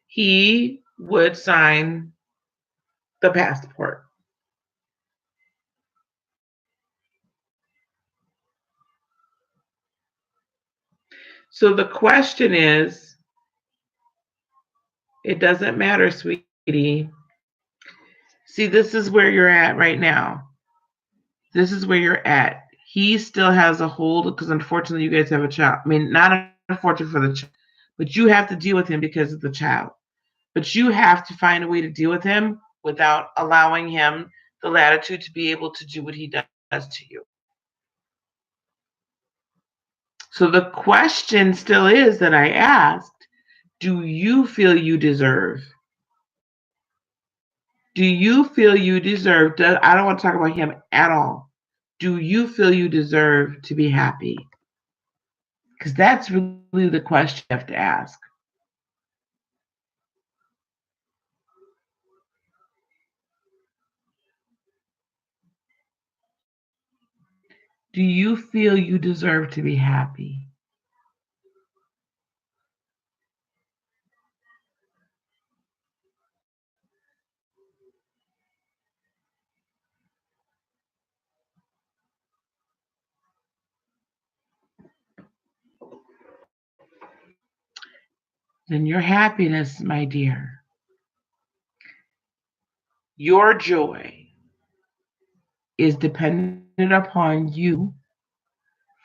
he would sign the passport. So the question is, it doesn't matter, sweetie. See, this is where you're at right now. This is where you're at. He still has a hold because unfortunately you guys have a child. I mean, not unfortunate for the child, but you have to deal with him because of the child. But you have to find a way to deal with him without allowing him the latitude to be able to do what he does to you. So the question still is that I asked, do you feel you deserve? Do you feel you deserve? I don't want to talk about him at all. Do you feel you deserve to be happy? Because that's really the question you have to ask. Do you feel you deserve to be happy? Then your happiness, my dear, your joy is dependent upon you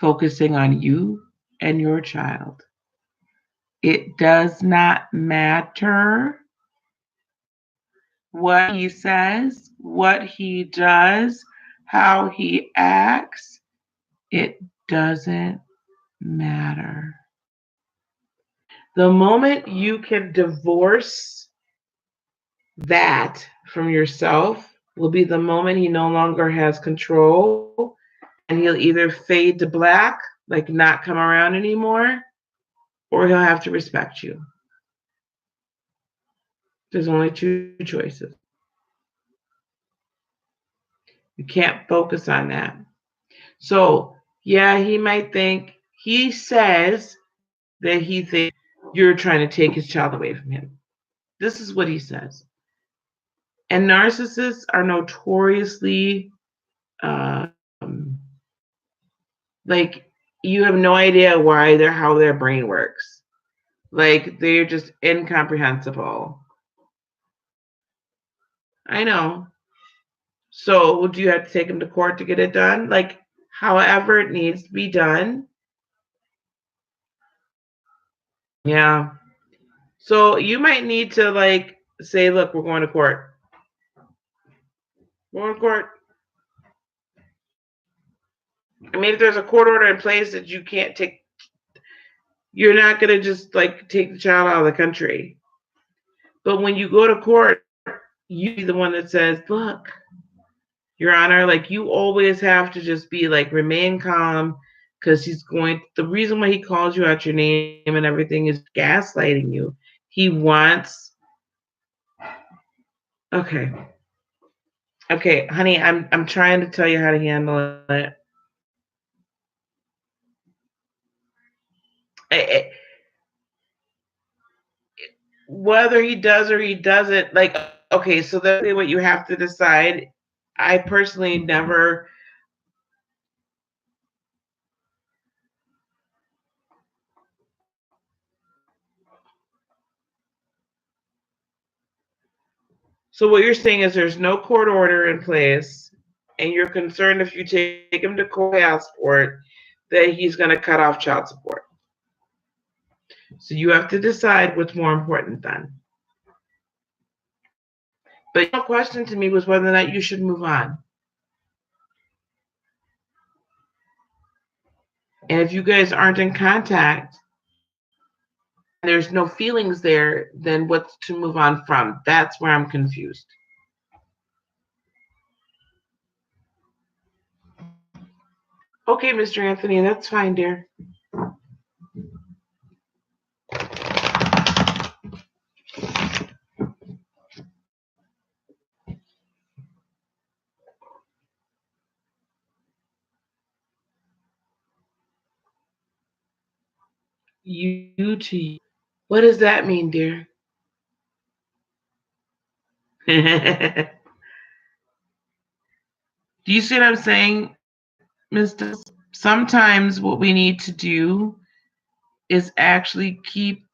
focusing on you and your child. It does not matter what he says, what he does, how he acts. It doesn't matter. The moment you can divorce that from yourself will be the moment he no longer has control, and he'll either fade to black, like not come around anymore, or he'll have to respect you. There's only two choices. You can't focus on that. So, yeah, he might think, he says that he thinks you're trying to take his child away from him. This is what he says. And narcissists are notoriously, um, like, you have no idea how their brain works. Like, they're just incomprehensible. I know. So, do you have to take him to court to get it done? Like, however it needs to be done. Yeah. So, you might need to, like, say, look, we're going to court. We're going to court. I mean, if there's a court order in place that you can't take, you're not going to just, like, take the child out of the country. But when you go to court, you be the one that says, look, Your Honor, like, you always have to just be like, remain calm, because the reason why he calls you out your name and everything is gaslighting you. He wants, okay. Okay, honey, I'm trying to tell you how to handle it. I- Whether he does or he doesn't, like, okay, so that's what you have to decide. I personally never. So what you're saying is there's no court order in place, and you're concerned if you take him to court passport that he's going to cut off child support. So you have to decide what's more important then. But the question to me was whether or not you should move on. And if you guys aren't in contact, and there's no feelings there, then what's to move on from? That's where I'm confused. Okay, Mr. Anthony, that's fine, dear. You to you. What does that mean, dear? Do you see what I'm saying, Mr.? Sometimes what we need to do is actually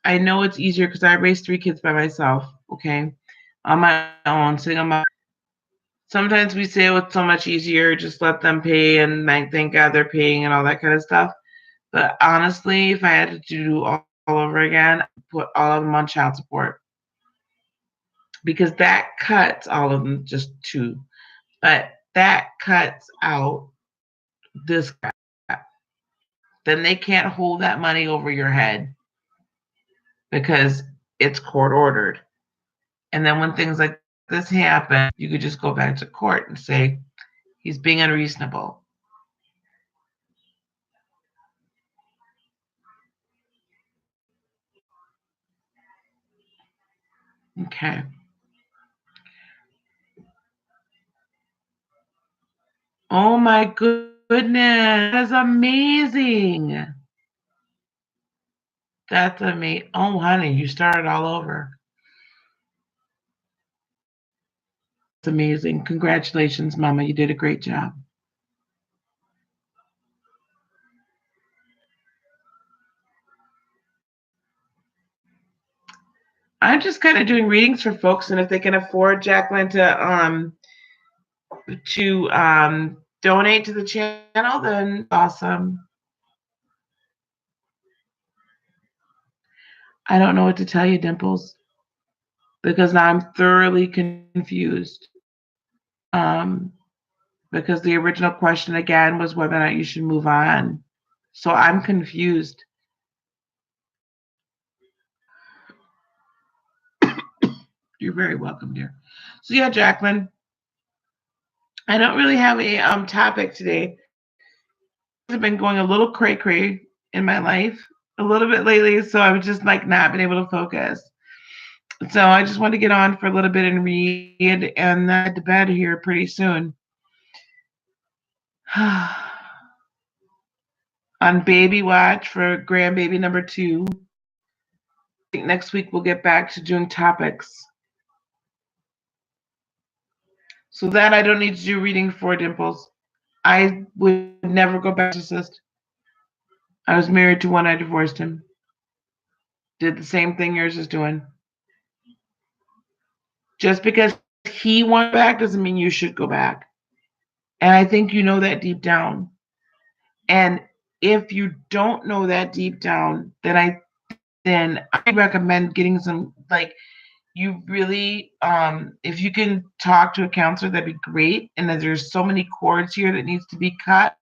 I know it's easier because I raised 3 kids by myself, okay? On my own, sitting on my. Sometimes we say, oh, it's so much easier, just let them pay, and thank God they're paying and all that kind of stuff. But honestly, if I had to do all over again, I'd put all of them on child support. Because that cuts all of them, just 2. But that cuts out this crap. Then they can't hold that money over your head because it's court ordered. And then when things like this happen, you could just go back to court and say, he's being unreasonable. Okay. Oh my goodness. That's amazing. That's amazing. Oh, honey, you started all over. It's amazing. Congratulations, Mama. You did a great job. I'm just kind of doing readings for folks, and if they can afford, Jacqueline, to donate to the channel, then awesome. I don't know what to tell you, Dimples, because now I'm thoroughly confused. Because the original question again was whether or not you should move on. So I'm confused. You're very welcome, dear. So yeah, Jacqueline, I don't really have a topic today. I've been going a little cray cray in my life a little bit lately, so I've just like not been able to focus. So I just want to get on for a little bit and read and head to bed here pretty soon. On baby watch for grandbaby number 2. I think next week we'll get back to doing topics. So that I don't need to do reading for Dimples. I would never go back to assist. I was married to one, I divorced him. Did the same thing yours is doing. Just because he went back doesn't mean you should go back. And I think you know that deep down. And if you don't know that deep down, then I recommend getting some, like, you really if you can talk to a counselor, that'd be great. And then there's so many cords here that needs to be cut.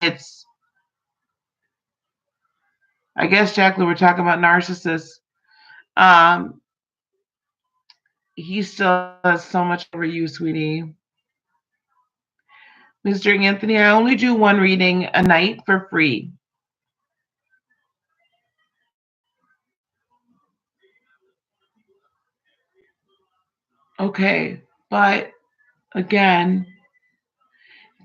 It's, I guess, Jacqueline, we're talking about narcissists. Um he still has so much over you, sweetie. Mr. Anthony, I only do one reading a night for free. Okay, but again,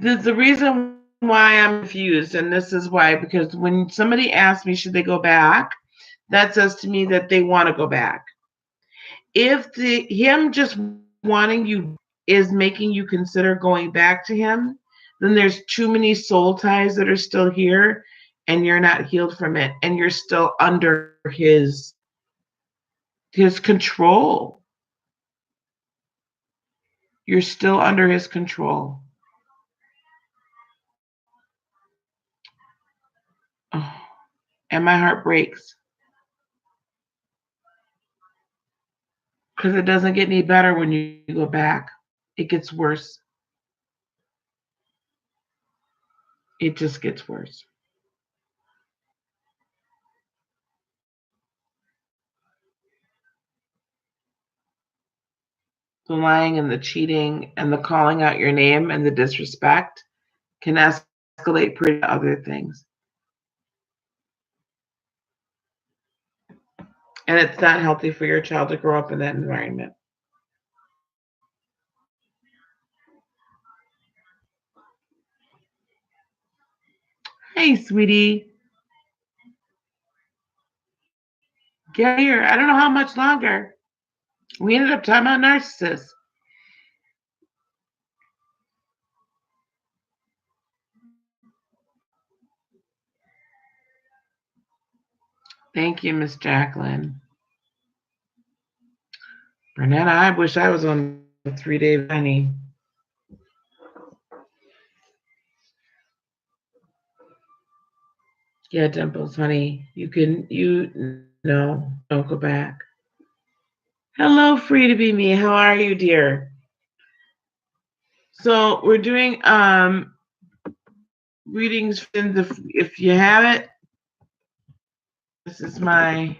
the reason why I'm confused, and this is why, because when somebody asks me should they go back, that says to me that they want to go back. If him just wanting you is making you consider going back to him, then there's too many soul ties that are still here, and you're not healed from it, and you're still under his control. You're still under his control. Oh, and my heart breaks because it doesn't get any better when you go back. It gets worse. It just gets worse. The lying and the cheating and the calling out your name and the disrespect can escalate pretty other things. And it's not healthy for your child to grow up in that environment. Hey, sweetie. Get here. I don't know how much longer. We ended up talking about narcissists. Thank you, Miss Jacqueline. Bernetta, I wish I was on a 3-day honey. Yeah, Dimples, honey. No, don't go back. Hello, free to be me. How are you, dear? So we're doing readings in the, if you have it, this is my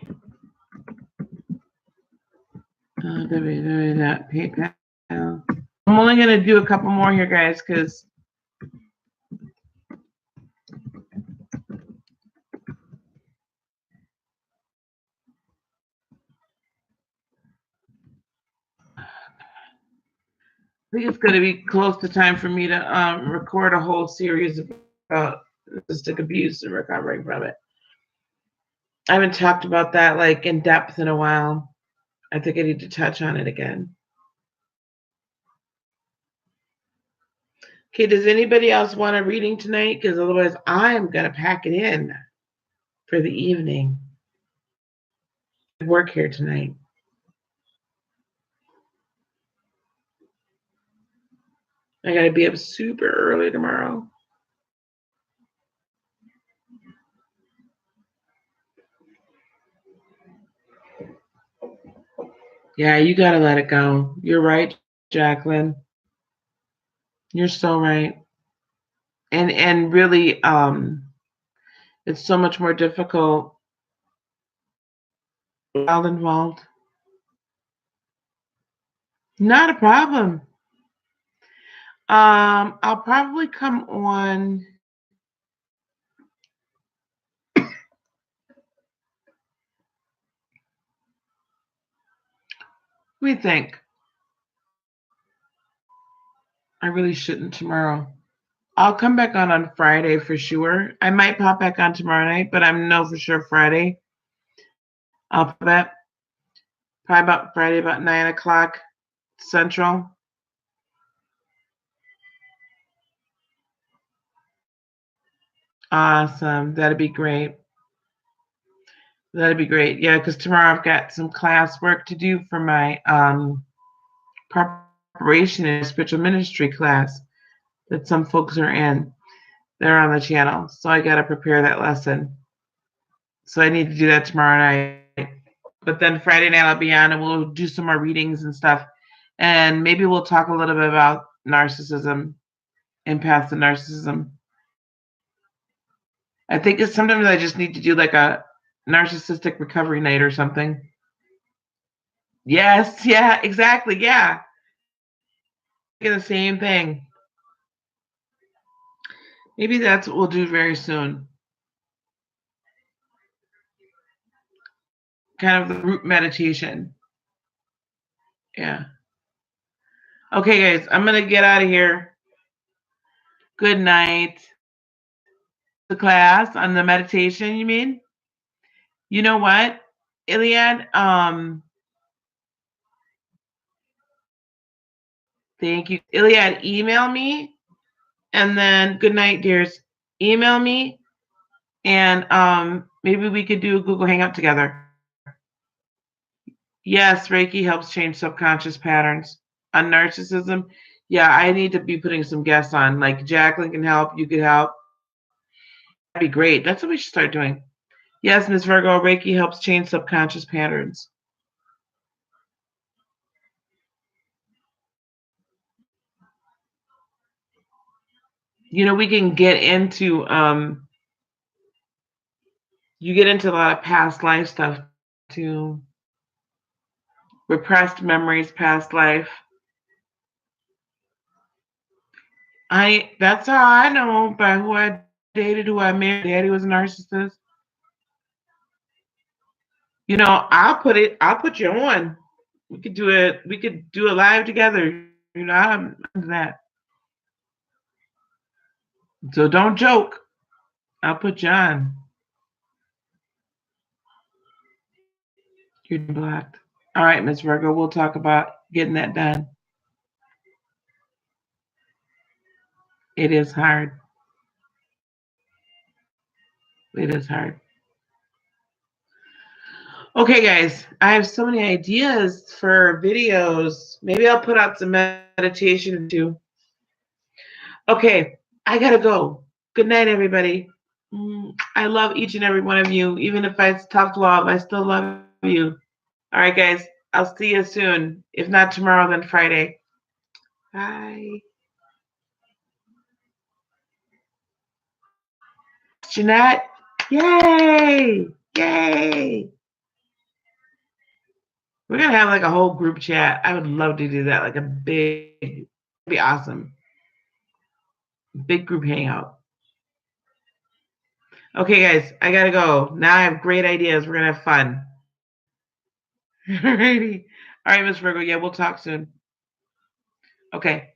that PayPal. I'm only gonna do a couple more here, guys, because I think it's gonna be close to time for me to record a whole series about narcissistic abuse and recovering from it. I haven't talked about that like in depth in a while. I think I need to touch on it again. Okay, does anybody else want a reading tonight? Because otherwise I'm gonna pack it in for the evening. I work here tonight. I gotta be up super early tomorrow. Yeah, you gotta let it go. You're right, Jacqueline. You're so right. And really, it's so much more difficult while involved. Not a problem. I'll probably come on. What do you think? I really shouldn't tomorrow. I'll come back on Friday for sure. I might pop back on tomorrow night, but I know for sure Friday. I'll put that probably about Friday about 9 o'clock Central. Awesome. That'd be great. That'd be great. Yeah, because tomorrow I've got some class work to do for my preparation in spiritual ministry class that some folks are in. They're on the channel. So I got to prepare that lesson. So I need to do that tomorrow night. But then Friday night I'll be on and we'll do some more readings and stuff. And maybe we'll talk a little bit about narcissism and path to narcissism. I think it's sometimes I just need to do like a narcissistic recovery night or something. Yes, yeah, exactly. Yeah. The same thing. Maybe that's what we'll do very soon. Kind of the group meditation. Yeah. Okay, guys, I'm going to get out of here. Good night. The class on the meditation, you mean? You know what, Iliad? Thank you. Iliad, email me and then good night, dears. Email me and maybe we could do a Google Hangout together. Yes, Reiki helps change subconscious patterns. On narcissism, yeah, I need to be putting some guests on. Like Jacqueline can help, you could help. That'd be great. That's what we should start doing. Yes, Ms. Virgo, Reiki helps change subconscious patterns. You know, we can get into you get into a lot of past life stuff too. Repressed memories, past life. That's how I know by who I dated, who I married. Daddy was a narcissist. You know, I'll put you on. We could do it live together. You know, I'm into that. So don't joke. I'll put you on. You're blocked. All right, Miss Virgo, we'll talk about getting that done. It is hard. It is hard. Okay, guys, I have so many ideas for videos. Maybe I'll put out some meditation too. Okay, I gotta go. Good night, everybody. I love each and every one of you. Even if it's tough love, I still love you. All right, guys, I'll see you soon. If not tomorrow, then Friday. Bye. Jeanette, yay! Yay! We're gonna have like a whole group chat. I would love to do that, like a big, be awesome. Big group hangout. Okay, guys, I gotta go. Now I have great ideas. We're gonna have fun. Alrighty. All right, Miss Virgo. Yeah, we'll talk soon. Okay.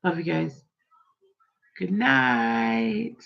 Love you guys. Good night.